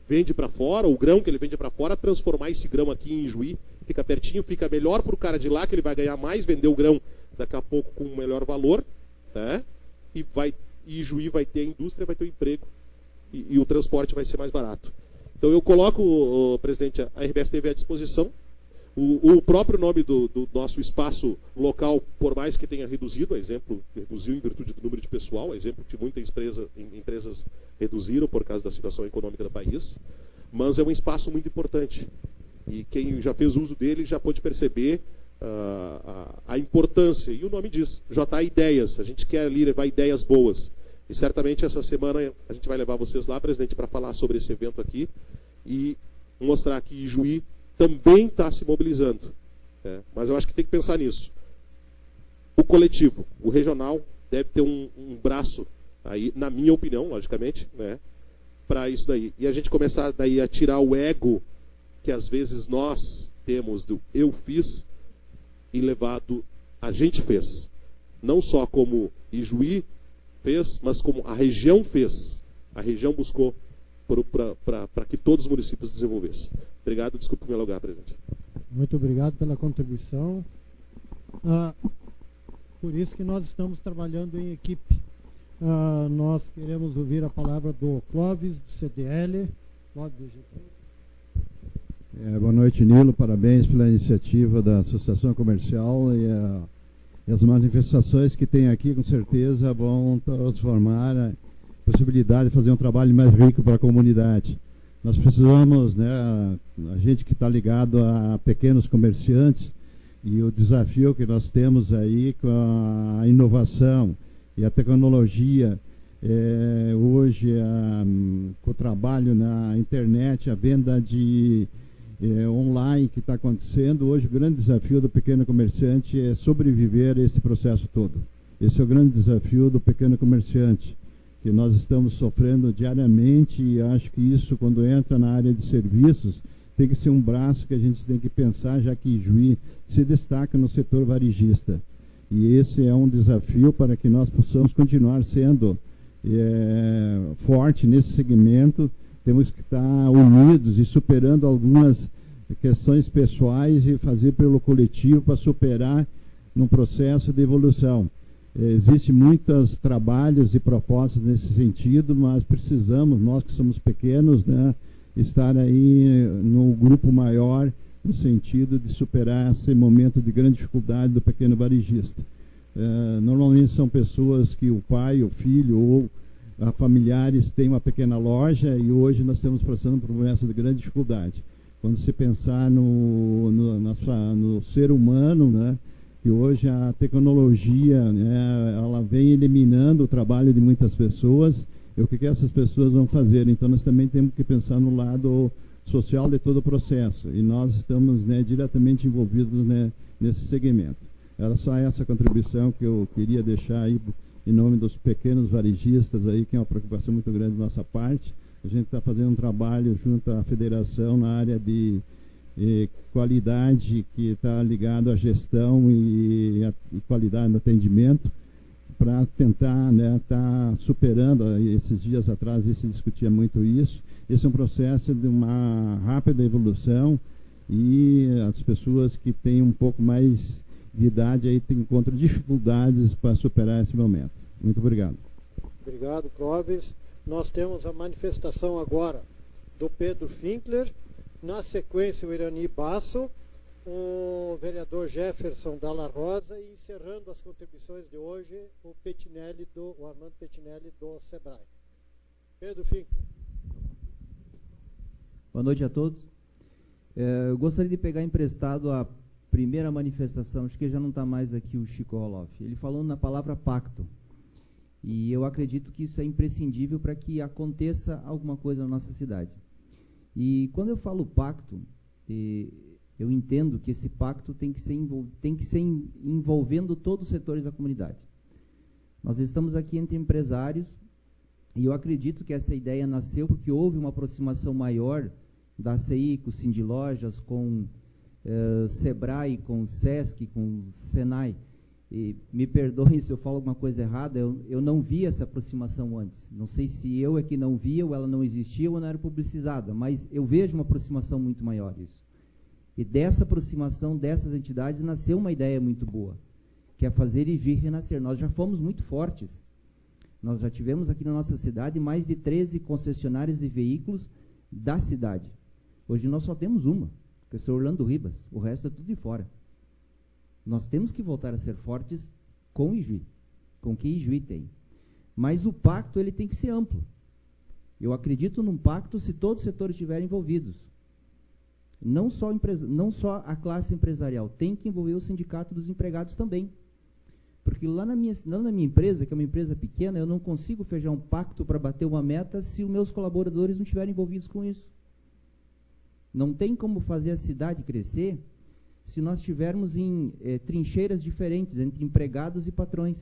vende para fora, o grão que ele vende para fora, transformar esse grão aqui em Ijuí, fica pertinho, fica melhor para o cara de lá, que ele vai ganhar mais, vender o grão daqui a pouco com um melhor valor, né? E Ijuí vai ter a indústria, vai ter o emprego e o transporte vai ser mais barato. Então eu coloco, presidente, a RBS TV à disposição. O próprio nome do nosso espaço local, por mais que tenha reduzido, reduziu em virtude do número de pessoal, exemplo que muitas empresas reduziram por causa da situação econômica do país, mas é um espaço muito importante. E quem já fez uso dele já pôde perceber a importância. E o nome diz, JA Ideias. A gente quer ali levar ideias boas. E certamente essa semana a gente vai levar vocês lá, presidente, para falar sobre esse evento aqui e mostrar que Ijuí também está se mobilizando. Mas eu acho que tem que pensar nisso. O coletivo, o regional, deve ter um braço, aí, na minha opinião, logicamente, né, para isso daí. E a gente começar daí a tirar o ego que às vezes nós temos do eu fiz e levado a gente fez. Não só como Ijuí fez, mas como a região fez. A região buscou para que todos os municípios desenvolvessem. Obrigado, desculpe me alugar, presidente. Muito obrigado pela contribuição. Por isso que nós estamos trabalhando em equipe. Nós queremos ouvir a palavra do Clóvis, do CDL. Clóvis, do GT. Boa noite, Nilo. Parabéns pela iniciativa da Associação Comercial e as manifestações que tem aqui, com certeza, vão transformar a possibilidade de fazer um trabalho mais rico para a comunidade. Nós precisamos, né, a gente que está ligado a pequenos comerciantes e o desafio que nós temos aí com a inovação e a tecnologia, hoje com o trabalho na internet, a venda de online que está acontecendo, hoje o grande desafio do pequeno comerciante é sobreviver a esse processo todo. Esse é o grande desafio do pequeno comerciante, que nós estamos sofrendo diariamente, e acho que isso, quando entra na área de serviços, tem que ser um braço que a gente tem que pensar, já que Ijuí se destaca no setor varejista. E esse é um desafio para que nós possamos continuar sendo forte nesse segmento. Temos que estar unidos e superando algumas questões pessoais e fazer pelo coletivo para superar num processo de evolução. Existem muitos trabalhos e propostas nesse sentido, mas precisamos, nós que somos pequenos, né, estar aí no grupo maior, no sentido de superar esse momento de grande dificuldade do pequeno varejista. Normalmente são pessoas que o pai, o filho ou familiares têm uma pequena loja e hoje nós estamos passando por um momento de grande dificuldade. Quando se pensar no ser humano, né, que hoje a tecnologia, né, ela vem eliminando o trabalho de muitas pessoas, e o que essas pessoas vão fazer? Então nós também temos que pensar no lado social de todo o processo, e nós estamos, né, diretamente envolvidos, né, nesse segmento. Era só essa contribuição que eu queria deixar aí em nome dos pequenos varejistas aí, que é uma preocupação muito grande da nossa parte. A gente está fazendo um trabalho junto à federação na área de qualidade, que está ligado à gestão e qualidade no atendimento, para tentar, né, tá superando. Esses dias atrás se discutia muito isso. Esse é um processo de uma rápida evolução, e as pessoas que têm um pouco mais de idade aí encontram dificuldades para superar esse momento. Muito obrigado. Obrigado, Clóvis. Nós temos a manifestação agora do Pedro Finkler, na sequência o Irani Basso, o vereador Jefferson Dalla Rosa, e encerrando as contribuições de hoje, o Armando Pettinelli do Sebrae. Pedro Finkler. Boa noite a todos. Eu gostaria de pegar emprestado a primeira manifestação, acho que já não está mais aqui o Chico Roloff. Ele falou na palavra pacto. E eu acredito que isso é imprescindível para que aconteça alguma coisa na nossa cidade. E quando eu falo pacto, eu entendo que esse pacto tem que ser envolvendo todos os setores da comunidade. Nós estamos aqui entre empresários, e eu acredito que essa ideia nasceu porque houve uma aproximação maior da ACI com o Cindy Lojas, com Sebrae, com o Sesc, com o Senai. E me perdoem se eu falo alguma coisa errada, eu não vi essa aproximação antes. Não sei se eu é que não via, ou ela não existia, ou não era publicizada, mas eu vejo uma aproximação muito maior isso. E dessa aproximação dessas entidades nasceu uma ideia muito boa, que é fazer Ijuí renascer. Nós já fomos muito fortes. Nós já tivemos aqui na nossa cidade mais de 13 concessionárias de veículos da cidade. Hoje nós só temos uma, que é o Orlando Ribas, o resto é tudo de fora. Nós temos que voltar a ser fortes com Ijuí, com o que Ijuí tem. Mas o pacto ele tem que ser amplo. Eu acredito num pacto se todos os setores estiverem envolvidos. Não só a classe empresarial, tem que envolver o sindicato dos empregados também. Porque lá na minha empresa, que é uma empresa pequena, eu não consigo fechar um pacto para bater uma meta se os meus colaboradores não estiverem envolvidos com isso. Não tem como fazer a cidade crescer se nós estivermos em trincheiras diferentes entre empregados e patrões.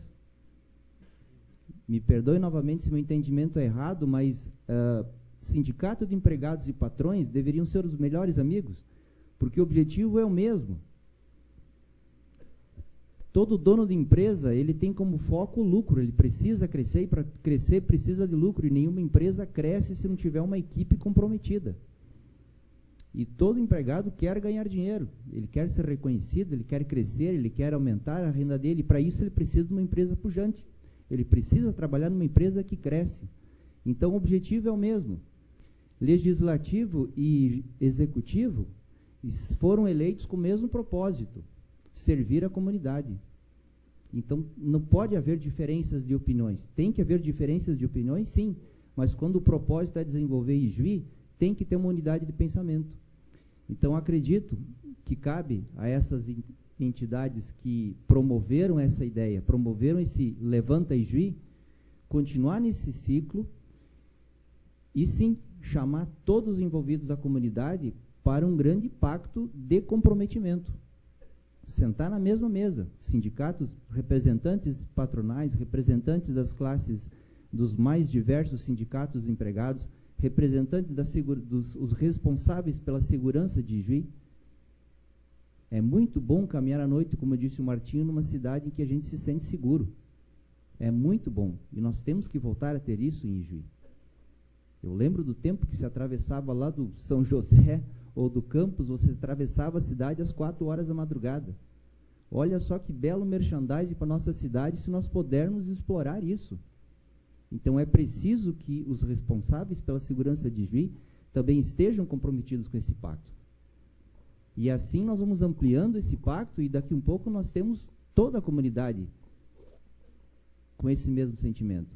Me perdoe novamente se meu entendimento é errado, mas sindicato de empregados e patrões deveriam ser os melhores amigos, porque o objetivo é o mesmo. Todo dono de empresa, ele tem como foco o lucro, ele precisa crescer, e para crescer precisa de lucro, e nenhuma empresa cresce se não tiver uma equipe comprometida. E todo empregado quer ganhar dinheiro, ele quer ser reconhecido, ele quer crescer, ele quer aumentar a renda dele, e para isso ele precisa de uma empresa pujante. Ele precisa trabalhar numa empresa que cresce. Então o objetivo é o mesmo. Legislativo e executivo foram eleitos com o mesmo propósito, servir a comunidade. Então não pode haver diferenças de opiniões. Tem que haver diferenças de opiniões, sim, mas quando o propósito é desenvolver Ijuí, tem que ter uma unidade de pensamento. Então, acredito que cabe a essas entidades que promoveram essa ideia, promoveram esse Levanta Ijuí, continuar nesse ciclo e, sim, chamar todos os envolvidos da comunidade para um grande pacto de comprometimento. Sentar na mesma mesa, sindicatos, representantes patronais, representantes das classes, dos mais diversos sindicatos empregados, representantes os responsáveis pela segurança de Ijuí. É muito bom caminhar à noite, como disse o Martinho, numa cidade em que a gente se sente seguro. É muito bom. E nós temos que voltar a ter isso em Ijuí. Eu lembro do tempo que se atravessava lá do São José ou do campus, você atravessava a cidade às 4 horas da madrugada. Olha só que belo merchandising para a nossa cidade se nós pudermos explorar isso. Então é preciso que os responsáveis pela segurança de Ijuí também estejam comprometidos com esse pacto. E assim nós vamos ampliando esse pacto, e daqui um pouco nós temos toda a comunidade com esse mesmo sentimento.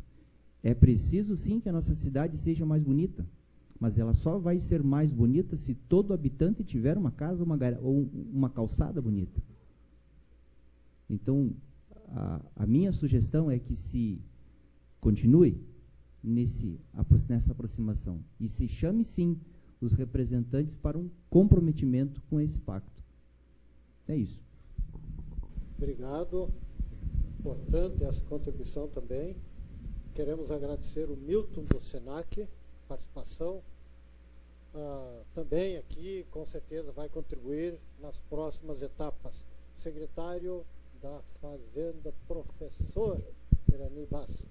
É preciso sim que a nossa cidade seja mais bonita, mas ela só vai ser mais bonita se todo habitante tiver uma casa ou uma calçada bonita. Então, a minha sugestão é que se continue nessa aproximação e se chame sim os representantes para um comprometimento com esse pacto. É isso. Obrigado. Importante essa contribuição também. Queremos agradecer o Milton do Senac, participação. Também aqui, com certeza, vai contribuir nas próximas etapas. Secretário da Fazenda, professor Irani Bass.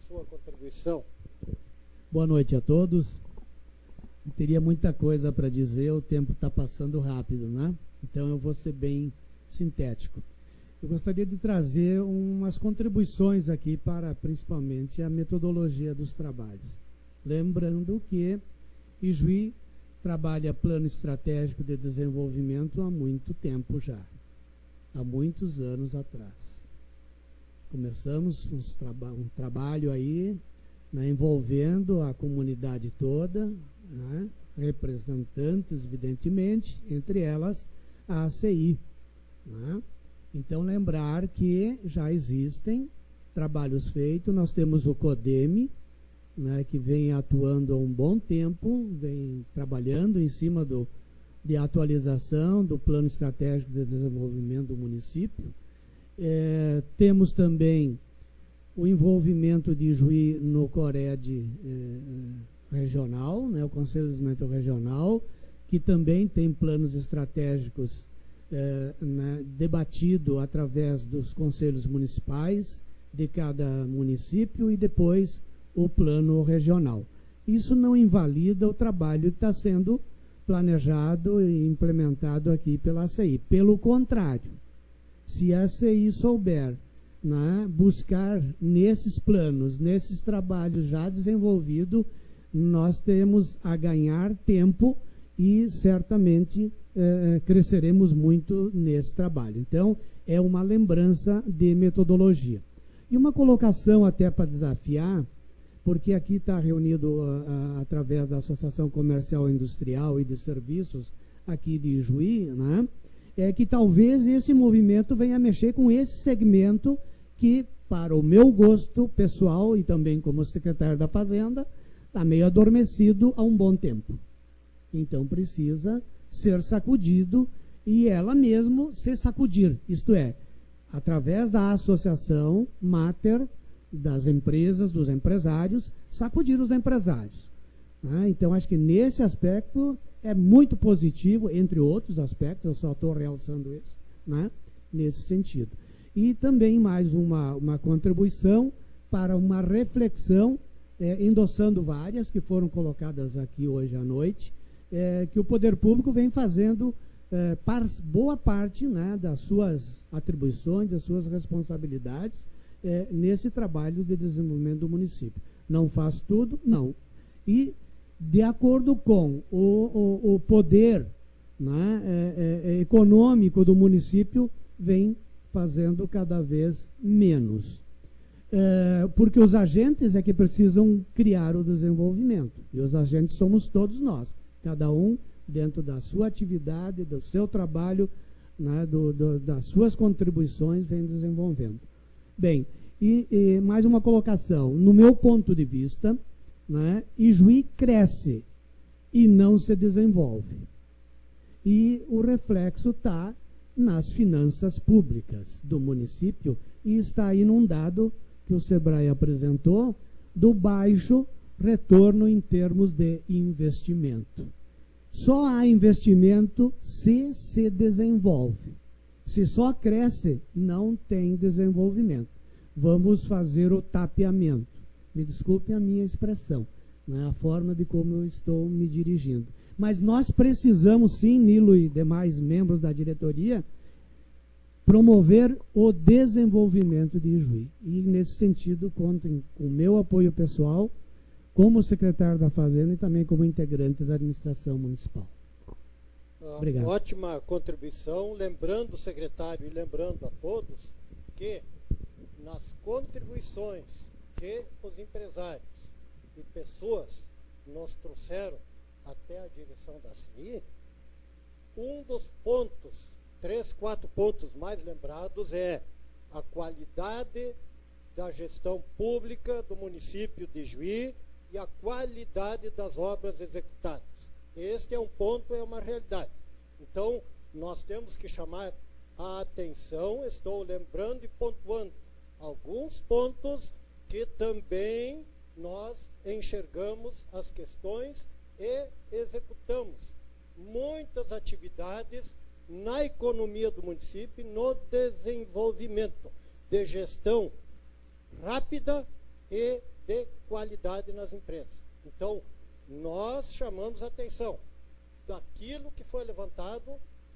Sua contribuição. Boa noite a todos. Teria muita coisa para dizer, o tempo está passando rápido, né? Então eu vou ser bem sintético. Eu gostaria de trazer umas contribuições aqui para, principalmente, a metodologia dos trabalhos. Lembrando que Ijuí trabalha plano estratégico de desenvolvimento há muito tempo já, há muitos anos atrás. Começamos um trabalho aí, né, envolvendo a comunidade toda, né, representantes, evidentemente, entre elas a ACI. Né? Então, lembrar que já existem trabalhos feitos, nós temos o CODEME, né, que vem atuando há um bom tempo, vem trabalhando em cima de atualização do Plano Estratégico de Desenvolvimento do município. Temos também o envolvimento de Ijuí no CORED regional, né, o Conselho de Desenvolvimento Regional, que também tem planos estratégicos né, debatido através dos conselhos municipais de cada município e depois o plano regional. Isso não invalida o trabalho que está sendo planejado e implementado aqui pela ACI. Pelo contrário, se a ACI souber, né, buscar nesses planos, nesses trabalhos já desenvolvidos, nós temos a ganhar tempo e certamente cresceremos muito nesse trabalho. Então, é uma lembrança de metodologia. E uma colocação até para desafiar, porque aqui está reunido através da Associação Comercial Industrial e de Serviços aqui de Ijuí, né, é que talvez esse movimento venha mexer com esse segmento que, para o meu gosto pessoal e também como secretário da Fazenda, está meio adormecido há um bom tempo. Então precisa ser sacudido e ela mesmo se sacudir, isto é, através da associação Mater, das empresas, dos empresários, sacudir os empresários. Né? Então acho que nesse aspecto é muito positivo, entre outros aspectos, eu só estou realçando esse, né? Nesse sentido. E também mais uma contribuição para uma reflexão, endossando várias que foram colocadas aqui hoje à noite, que o poder público vem fazendo boa parte, né, das suas atribuições, das suas responsabilidades nesse trabalho de desenvolvimento do município. Não faz tudo? Não. E, de acordo com o poder, né, econômico do município, vem fazendo cada vez menos. Porque os agentes é que precisam criar o desenvolvimento. E os agentes somos todos nós. Cada um dentro da sua atividade, do seu trabalho, né, das suas contribuições, vem desenvolvendo. Bem, e mais uma colocação. No meu ponto de vista, né, Ijuí cresce e não se desenvolve. E o reflexo está nas finanças públicas do município e está aí num dado que o Sebrae apresentou do baixo retorno em termos de investimento. Só há investimento se desenvolve. Se só cresce, não tem desenvolvimento. Vamos fazer o tapeamento. Me desculpe a minha expressão, né, a forma de como eu estou me dirigindo. Mas nós precisamos sim, Nilo e demais membros da diretoria, promover o desenvolvimento de Ijuí. E, nesse sentido, contem com o meu apoio pessoal, como secretário da Fazenda e também como integrante da administração municipal. Obrigado. Ótima contribuição. Lembrando, secretário, e lembrando a todos que nas contribuições que os empresários e pessoas nos trouxeram até a direção da CI, um dos pontos, 3, 4 pontos mais lembrados é a qualidade da gestão pública do município de Juí e a qualidade das obras executadas. Este é um ponto, é uma realidade. Então, nós temos que chamar a atenção, estou lembrando e pontuando alguns pontos que também nós enxergamos as questões e executamos muitas atividades na economia do município, no desenvolvimento de gestão rápida e de qualidade nas empresas. Então, nós chamamos a atenção daquilo que foi levantado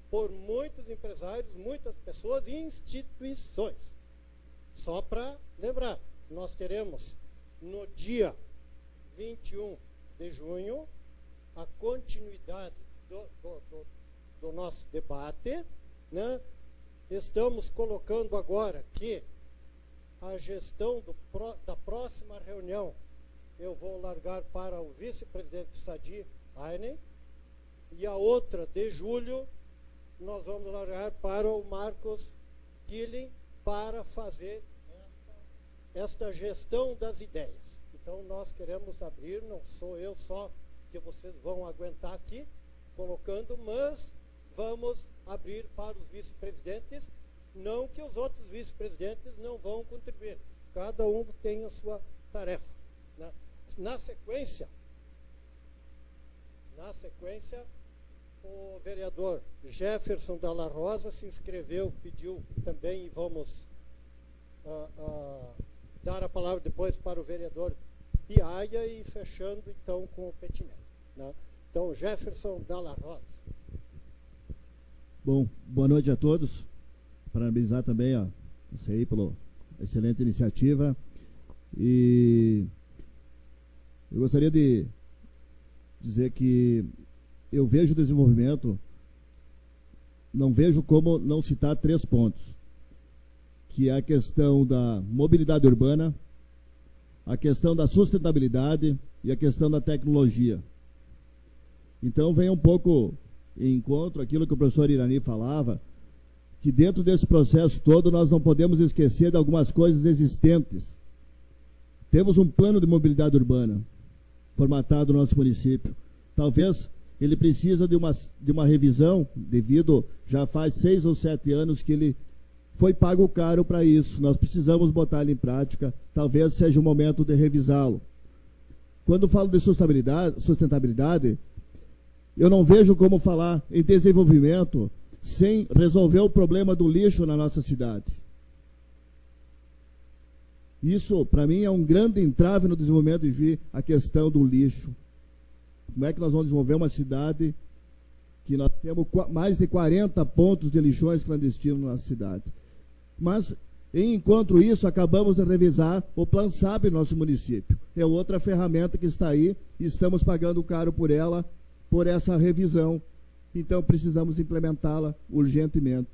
por muitos empresários, muitas pessoas e instituições. Só para lembrar, nós teremos no dia 21 de junho a continuidade do nosso debate, né? Estamos colocando agora que a gestão da próxima reunião eu vou largar para o vice-presidente Sadi Ainen, e a outra de julho nós vamos largar para o Marcos Killing para fazer esta gestão das ideias. Então nós queremos abrir, não sou eu só que vocês vão aguentar aqui colocando, mas vamos abrir para os vice-presidentes, não que os outros vice-presidentes não vão contribuir. Cada um tem a sua tarefa, né? Na sequência, o vereador Jefferson Dalla Rosa se inscreveu, pediu também, e vamos dar a palavra depois para o vereador Piaia e fechando então com o Petinelli, né? Então, Jefferson Dalla Rosa. Bom, boa noite a todos. Parabenizar também a CI pela excelente iniciativa. E eu gostaria de dizer que eu vejo o desenvolvimento, não vejo como não citar 3 pontos, que é a questão da mobilidade urbana, a questão da sustentabilidade e a questão da tecnologia. Então vem um pouco em encontro aquilo que o professor Irani falava, que dentro desse processo todo nós não podemos esquecer de algumas coisas existentes. Temos um plano de mobilidade urbana formatado no nosso município. Talvez ele precisa de uma revisão, devido, já faz 6 ou 7 anos que ele foi pago caro para isso. Nós precisamos botar ele em prática, talvez seja o momento de revisá-lo. Quando falo de sustentabilidade, eu não vejo como falar em desenvolvimento sem resolver o problema do lixo na nossa cidade. Isso, para mim, é um grande entrave no desenvolvimento de Juí, a questão do lixo. Como é que nós vamos desenvolver uma cidade que nós temos mais de 40 pontos de lixões clandestinos na nossa cidade? Mas, enquanto isso, acabamos de revisar o Plan SAB no nosso município. É outra ferramenta que está aí e estamos pagando caro por ela, por essa revisão. Então, precisamos implementá-la urgentemente,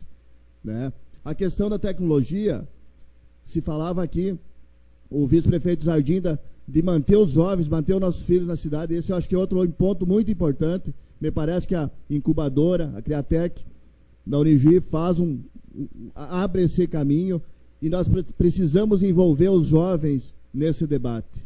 né? A questão da tecnologia, se falava aqui, o vice-prefeito Zardim, de manter os jovens, manter os nossos filhos na cidade. Esse eu acho que é outro ponto muito importante. Me parece que a incubadora, a Criatec, da Unijuí, abre esse caminho, e nós precisamos envolver os jovens nesse debate,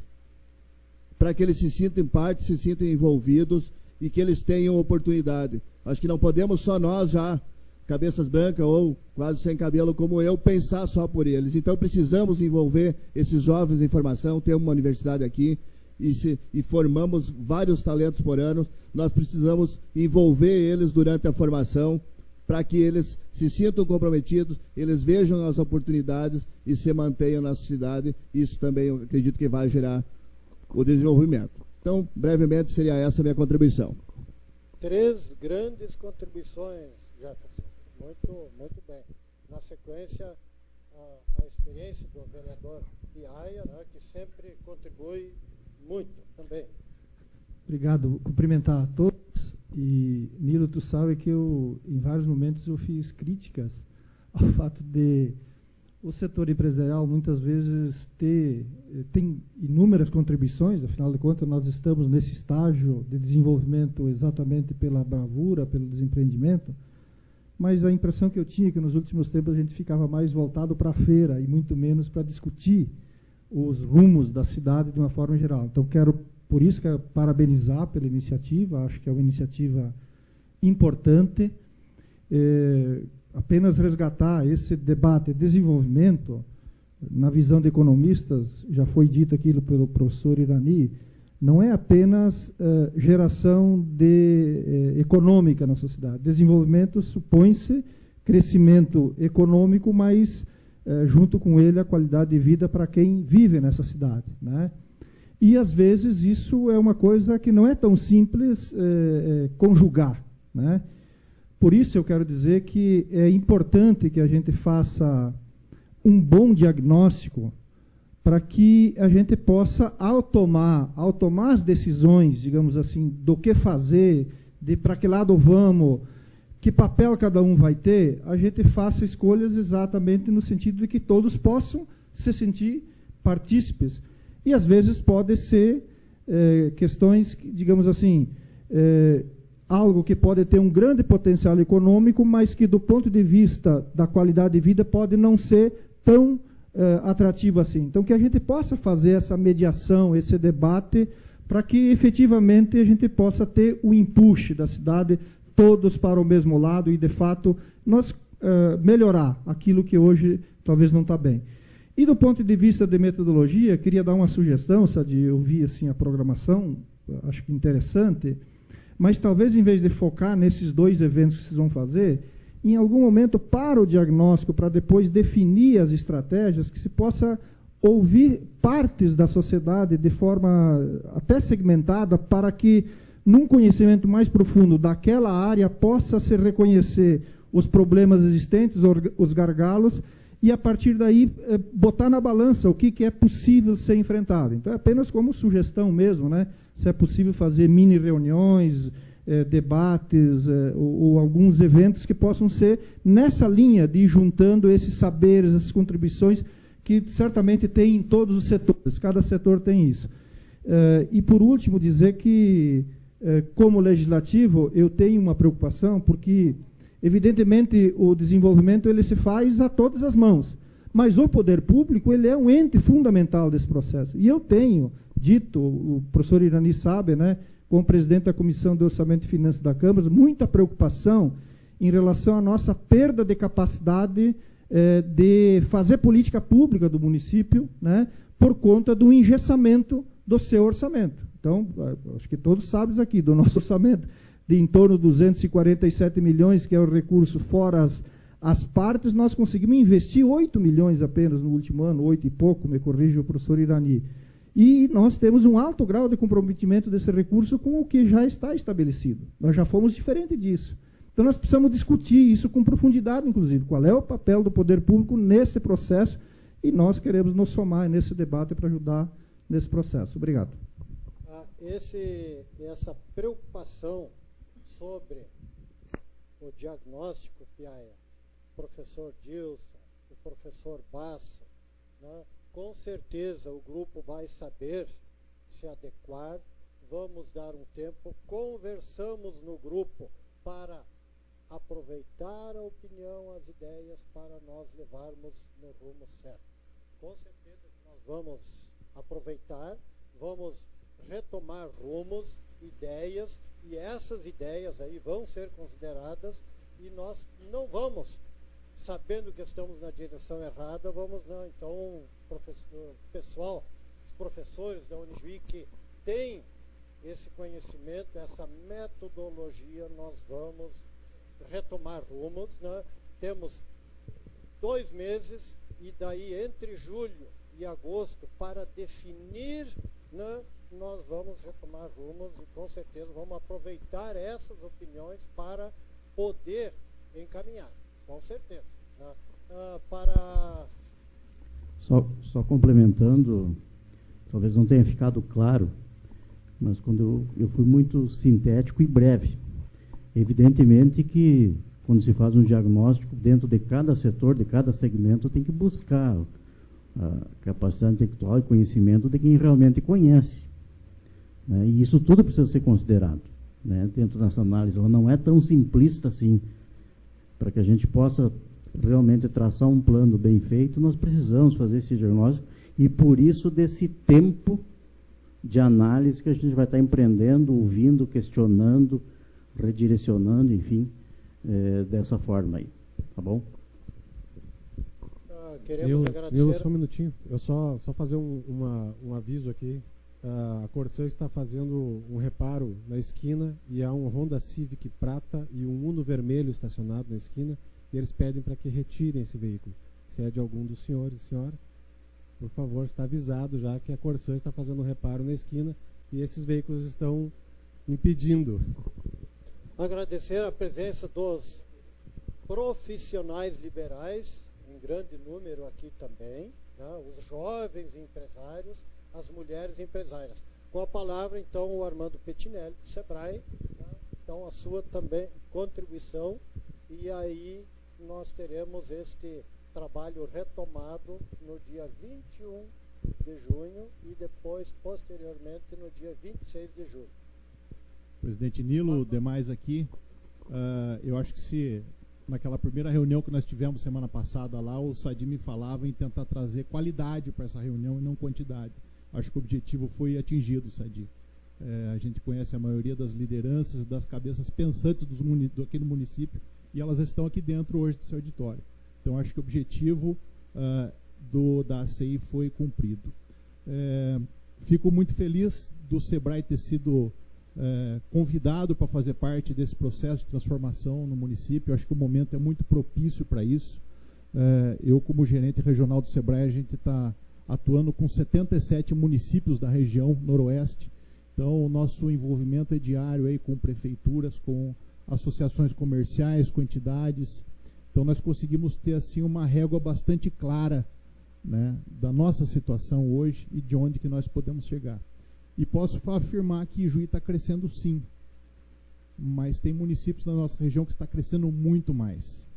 para que eles se sintam parte, se sintam envolvidos e que eles tenham oportunidade. Acho que não podemos só nós, já cabeças brancas ou quase sem cabelo como eu, pensar só por eles. Então precisamos envolver esses jovens em formação. Temos uma universidade aqui e formamos vários talentos por ano. Nós precisamos envolver eles durante a formação para que eles se sintam comprometidos, eles vejam as oportunidades e se mantenham na sociedade. Isso também eu acredito que vai gerar o desenvolvimento. Então, brevemente, seria essa a minha contribuição. 3 grandes contribuições, Jefferson. Muito bem. Na sequência, a experiência do vereador Piaia, né, que sempre contribui muito também. Obrigado. Cumprimentar a todos. E, Nilo, tu sabe que em vários momentos eu fiz críticas ao fato de o setor empresarial muitas vezes tem inúmeras contribuições, afinal de contas nós estamos nesse estágio de desenvolvimento exatamente pela bravura, pelo desempreendimento, mas a impressão que eu tinha é que nos últimos tempos a gente ficava mais voltado para a feira e muito menos para discutir os rumos da cidade de uma forma geral. Então quero, por isso, parabenizar pela iniciativa, acho que é uma iniciativa importante. Apenas resgatar esse debate de desenvolvimento, na visão de economistas, já foi dito aquilo pelo professor Irani, não é apenas geração econômica na sociedade. Desenvolvimento supõe-se crescimento econômico, mas junto com ele a qualidade de vida para quem vive nessa cidade, né? E às vezes isso é uma coisa que não é tão simples conjugar, né? Por isso eu quero dizer que é importante que a gente faça um bom diagnóstico para que a gente possa, ao tomar as decisões, digamos assim, do que fazer, de para que lado vamos, que papel cada um vai ter, a gente faça escolhas exatamente no sentido de que todos possam se sentir partícipes. E às vezes pode ser questões, digamos assim, algo que pode ter um grande potencial econômico, mas que do ponto de vista da qualidade de vida pode não ser tão atrativo assim. Então que a gente possa fazer essa mediação, esse debate, para que efetivamente a gente possa ter o empuxe da cidade, todos para o mesmo lado e de fato nós melhorar aquilo que hoje talvez não está bem. E do ponto de vista de metodologia, queria dar uma sugestão, Sadi, eu vi assim a programação, acho que interessante, mas talvez em vez de focar nesses 2 eventos que vocês vão fazer, em algum momento para o diagnóstico, para depois definir as estratégias, que se possa ouvir partes da sociedade de forma até segmentada, para que num conhecimento mais profundo daquela área possa se reconhecer os problemas existentes, os gargalos, e a partir daí botar na balança o que é possível ser enfrentado. Então é apenas como sugestão mesmo, né? Se é possível fazer mini reuniões, debates ou alguns eventos que possam ser nessa linha de ir juntando esses saberes, essas contribuições que certamente tem em todos os setores, cada setor tem isso. E por último dizer que como legislativo eu tenho uma preocupação porque evidentemente o desenvolvimento ele se faz a todas as mãos, mas o poder público ele é um ente fundamental desse processo. E eu tenho dito, o professor Irani sabe, né, como presidente da Comissão de Orçamento e Finanças da Câmara, muita preocupação em relação à nossa perda de capacidade de fazer política pública do município, né, por conta do engessamento do seu orçamento. Então, acho que todos sabem aqui, do nosso orçamento de em torno de 247 milhões, que é o recurso fora as partes, nós conseguimos investir 8 milhões apenas no último ano, 8 e pouco, me corrige o professor Irani. E nós temos um alto grau de comprometimento desse recurso com o que já está estabelecido. Nós já fomos diferente disso. Então nós precisamos discutir isso com profundidade, inclusive, qual é o papel do poder público nesse processo, e nós queremos nos somar nesse debate para ajudar nesse processo. Obrigado. Essa preocupação sobre o diagnóstico que o professor Dilson, o professor Bassa, né, com certeza o grupo vai saber se adequar, vamos dar um tempo, conversamos no grupo para aproveitar a opinião, as ideias, para nós levarmos no rumo certo. Com certeza que nós vamos aproveitar, vamos retomar rumos, ideias, e essas ideias aí vão ser consideradas, e nós não vamos, sabendo que estamos na direção errada, vamos não. Então, pessoal, os professores da Unijuí que têm esse conhecimento, essa metodologia, nós vamos retomar rumos, né? Temos 2 meses, e daí entre julho e agosto, para definir, né, nós vamos retomar rumos e com certeza vamos aproveitar essas opiniões para poder encaminhar, com certeza. Né? Só complementando, talvez não tenha ficado claro, mas quando eu fui muito sintético e breve. Evidentemente que quando se faz um diagnóstico, dentro de cada setor, de cada segmento, tem que buscar a capacidade intelectual e conhecimento de quem realmente conhece, né? E isso tudo precisa ser considerado, né, dentro dessa análise. Ela não é tão simplista assim. Para que a gente possa realmente traçar um plano bem feito, nós precisamos fazer esse diagnóstico, e por isso desse tempo de análise que a gente vai estar empreendendo, ouvindo, questionando, redirecionando, enfim, dessa forma aí. Tá bom? Queremos agradecer... Só um minutinho. Eu só fazer um aviso aqui. A Corsã está fazendo um reparo na esquina e há um Honda Civic prata e um Uno vermelho estacionado na esquina, e eles pedem para que retirem esse veículo. Se é de algum dos senhores, senhora, por favor, está avisado já que a Corsã está fazendo um reparo na esquina e esses veículos estão impedindo. Agradecer a presença dos profissionais liberais, em grande número aqui também, né, os jovens empresários, as mulheres empresárias. Com a palavra, então, o Armando Pettinelli, do SEBRAE, né? Então, a sua também contribuição, e aí nós teremos este trabalho retomado no dia 21 de junho e depois, posteriormente, no dia 26 de julho. Presidente Nilo, demais aqui, eu acho que se naquela primeira reunião que nós tivemos semana passada lá, o Sadi me falava em tentar trazer qualidade para essa reunião e não quantidade. Acho que o objetivo foi atingido, Sadi. A gente conhece a maioria das lideranças, das cabeças pensantes aqui no município, e elas estão aqui dentro hoje desse auditório. Então, acho que o objetivo da ACI foi cumprido. Fico muito feliz do SEBRAE ter sido convidado para fazer parte desse processo de transformação no município. Acho que o momento é muito propício para isso. Eu, como gerente regional do SEBRAE, a gente está atuando com 77 municípios da região noroeste. Então, o nosso envolvimento é diário aí com prefeituras, com associações comerciais, com entidades. Então, nós conseguimos ter assim uma régua bastante clara, né, da nossa situação hoje e de onde que nós podemos chegar. E posso afirmar que Ijuí está crescendo sim, mas tem municípios da nossa região que está crescendo muito mais,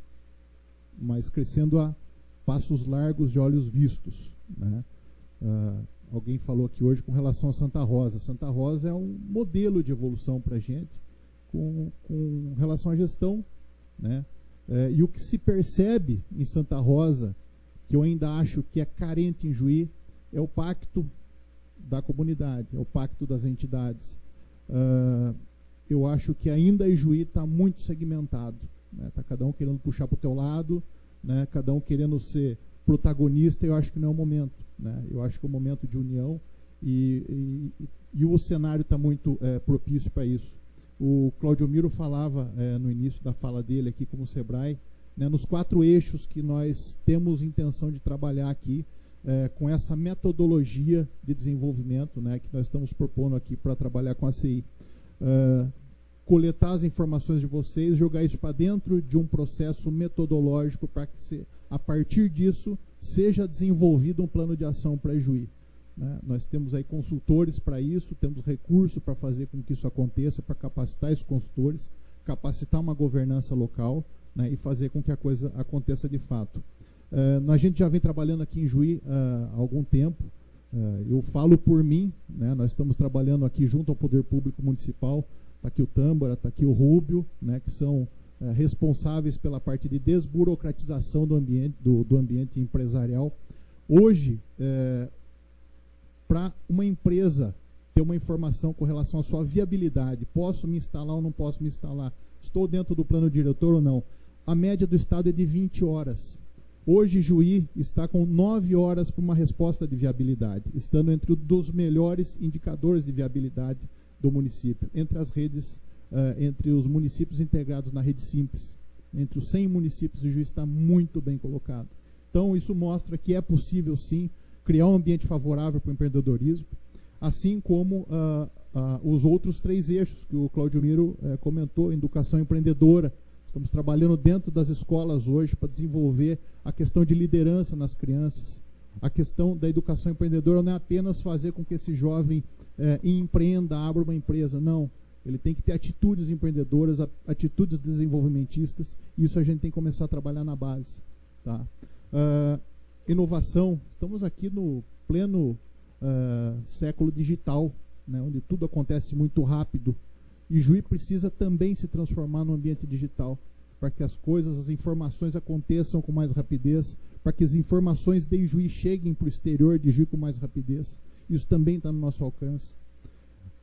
mas crescendo a passos largos de olhos vistos, né? Alguém falou aqui hoje com relação a Santa Rosa. Santa Rosa é um modelo de evolução para a gente com relação à gestão, né? E o que se percebe em Santa Rosa, que eu ainda acho que é carente em Juí, é o pacto da comunidade, é o pacto das entidades. Eu acho que ainda Ijuí está muito segmentado, né? Tá cada um querendo puxar para o teu lado, né? Cada um querendo ser protagonista. Eu acho que não é o momento, né? Eu acho que é o momento de união e o cenário está muito propício para isso. O Claudio Miro falava no início da fala dele aqui como SEBRAE, né, nos 4 eixos que nós temos intenção de trabalhar aqui, com essa metodologia de desenvolvimento, né, que nós estamos propondo aqui para trabalhar com a CI. Coletar as informações de vocês, jogar isso para dentro de um processo metodológico para que, a partir disso, seja desenvolvido um plano de ação para Ijuí, né? Nós temos aí consultores para isso, temos recurso para fazer com que isso aconteça, para capacitar esses consultores, capacitar uma governança local, né, e fazer com que a coisa aconteça de fato. A gente já vem trabalhando aqui em Ijuí há algum tempo. Eu falo por mim, né, nós estamos trabalhando aqui junto ao Poder Público Municipal. Está aqui o Tâmbara, está aqui o Rúbio, né, que são responsáveis pela parte de desburocratização do ambiente empresarial. Hoje, para uma empresa ter uma informação com relação à sua viabilidade, posso me instalar ou não posso me instalar, estou dentro do plano diretor ou não, a média do estado é de 20 horas. Hoje, Juí está com 9 horas para uma resposta de viabilidade, estando entre um dos melhores indicadores de viabilidade do município, entre as redes, entre os municípios integrados na rede Simples. Entre os 100 municípios, o Juí está muito bem colocado. Então, isso mostra que é possível, sim, criar um ambiente favorável para o empreendedorismo, assim como os outros 3 eixos que o Claudio Miro comentou, educação empreendedora. Estamos trabalhando dentro das escolas hoje para desenvolver a questão de liderança nas crianças. A questão da educação empreendedora não é apenas fazer com que esse jovem empreenda, abra uma empresa, não. Ele tem que ter atitudes empreendedoras, atitudes desenvolvimentistas, e isso a gente tem que começar a trabalhar na base. Tá? Inovação, estamos aqui no pleno século digital, né, onde tudo acontece muito rápido, e Juí precisa também se transformar no ambiente digital, para que as coisas, as informações aconteçam com mais rapidez, para que as informações de Juí cheguem para o exterior de Juí com mais rapidez. Isso também está no nosso alcance.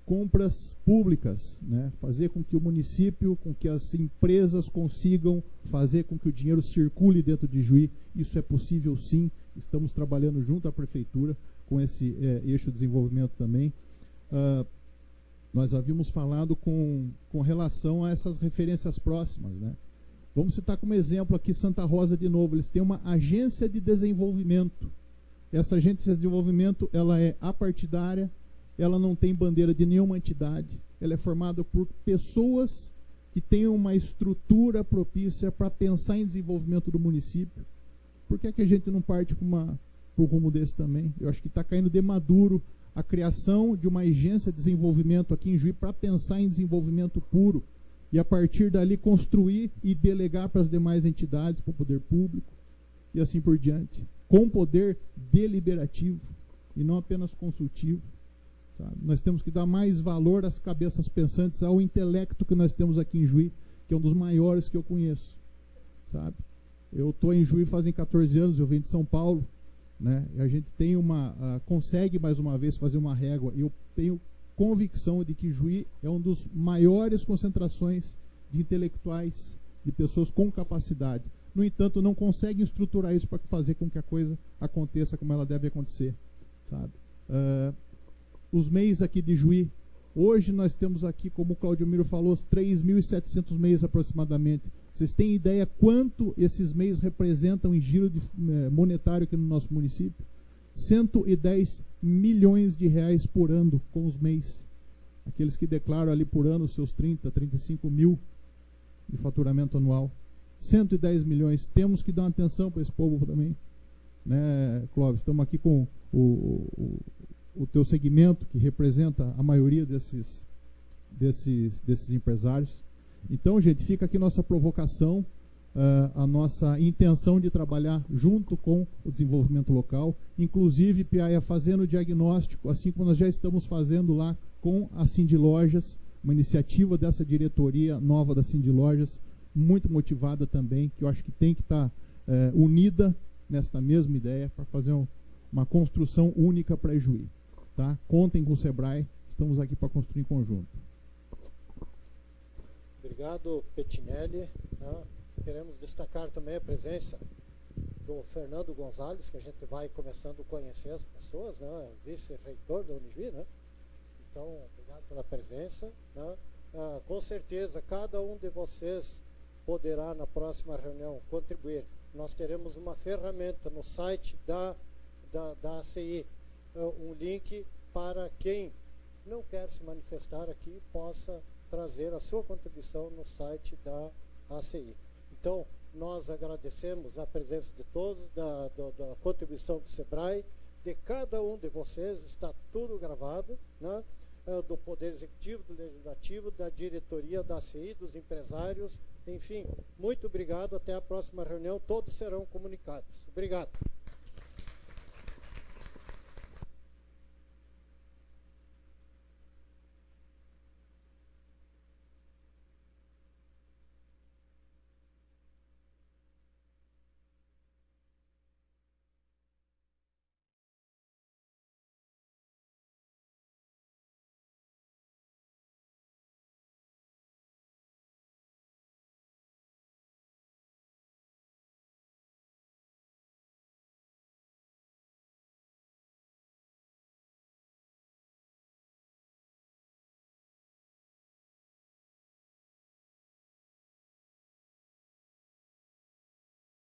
Compras públicas, né? Fazer com que o município, com que as empresas consigam fazer com que o dinheiro circule dentro de Juí. Isso é possível, sim. Estamos trabalhando junto à prefeitura com esse eixo de desenvolvimento também. Nós havíamos falado com relação a essas referências próximas, né? Vamos citar como exemplo aqui Santa Rosa de novo. Eles têm uma agência de desenvolvimento. Essa agência de desenvolvimento, ela é apartidária, ela não tem bandeira de nenhuma entidade, ela é formada por pessoas que têm uma estrutura propícia para pensar em desenvolvimento do município. Por que é que a gente não parte para um rumo desse também? Eu acho que está caindo de maduro a criação de uma agência de desenvolvimento aqui em Juí para pensar em desenvolvimento puro e a partir dali construir e delegar para as demais entidades, para o poder público e assim por diante, com poder deliberativo e não apenas consultivo. Sabe? Nós temos que dar mais valor às cabeças pensantes, ao intelecto que nós temos aqui em Juí, que é um dos maiores que eu conheço. Sabe? Eu estou em Juí fazem 14 anos, eu venho de São Paulo, né? E a gente tem consegue mais uma vez fazer uma régua. Eu tenho convicção de que Juí é um dos maiores concentrações de intelectuais, de pessoas com capacidade. No entanto, não conseguem estruturar isso para fazer com que a coisa aconteça como ela deve acontecer. Sabe? Os MEIs aqui de Juí, hoje nós temos aqui, como o Claudio Miro falou, 3.700 MEIs aproximadamente. Vocês têm ideia quanto esses MEIs representam em giro monetário aqui no nosso município? 110 milhões de reais por ano com os MEIs. Aqueles que declaram ali por ano os seus 30, 35 mil de faturamento anual. 110 milhões. Temos que dar uma atenção para esse povo também. Né, Clóvis? Estamos aqui com o teu segmento, que representa a maioria desses empresários. Então, gente, fica aqui nossa provocação, a nossa intenção de trabalhar junto com o desenvolvimento local, inclusive, Piaia, fazendo o diagnóstico, assim como nós já estamos fazendo lá com a Cindy Lojas, uma iniciativa dessa diretoria nova da Cindy Lojas, muito motivada também, que eu acho que tem que estar unida nesta mesma ideia para fazer uma construção única para Juí. Tá? Contem com o Sebrae, estamos aqui para construir em conjunto. Obrigado, Petinelli. Queremos destacar também a presença do Fernando Gonzalez, que a gente vai começando a conhecer as pessoas, né? Vice-reitor da Unijuí, né? Então, obrigado pela presença. Né? Com certeza, cada um de vocês poderá, na próxima reunião, contribuir. Nós teremos uma ferramenta no site da ACI, um link para quem não quer se manifestar aqui, possa trazer a sua contribuição no site da ACI. Então, nós agradecemos a presença de todos, da contribuição do Sebrae, de cada um de vocês, está tudo gravado, né? Do Poder Executivo, do Legislativo, da diretoria da ACI, dos empresários, enfim, muito obrigado, até a próxima reunião, todos serão comunicados. Obrigado.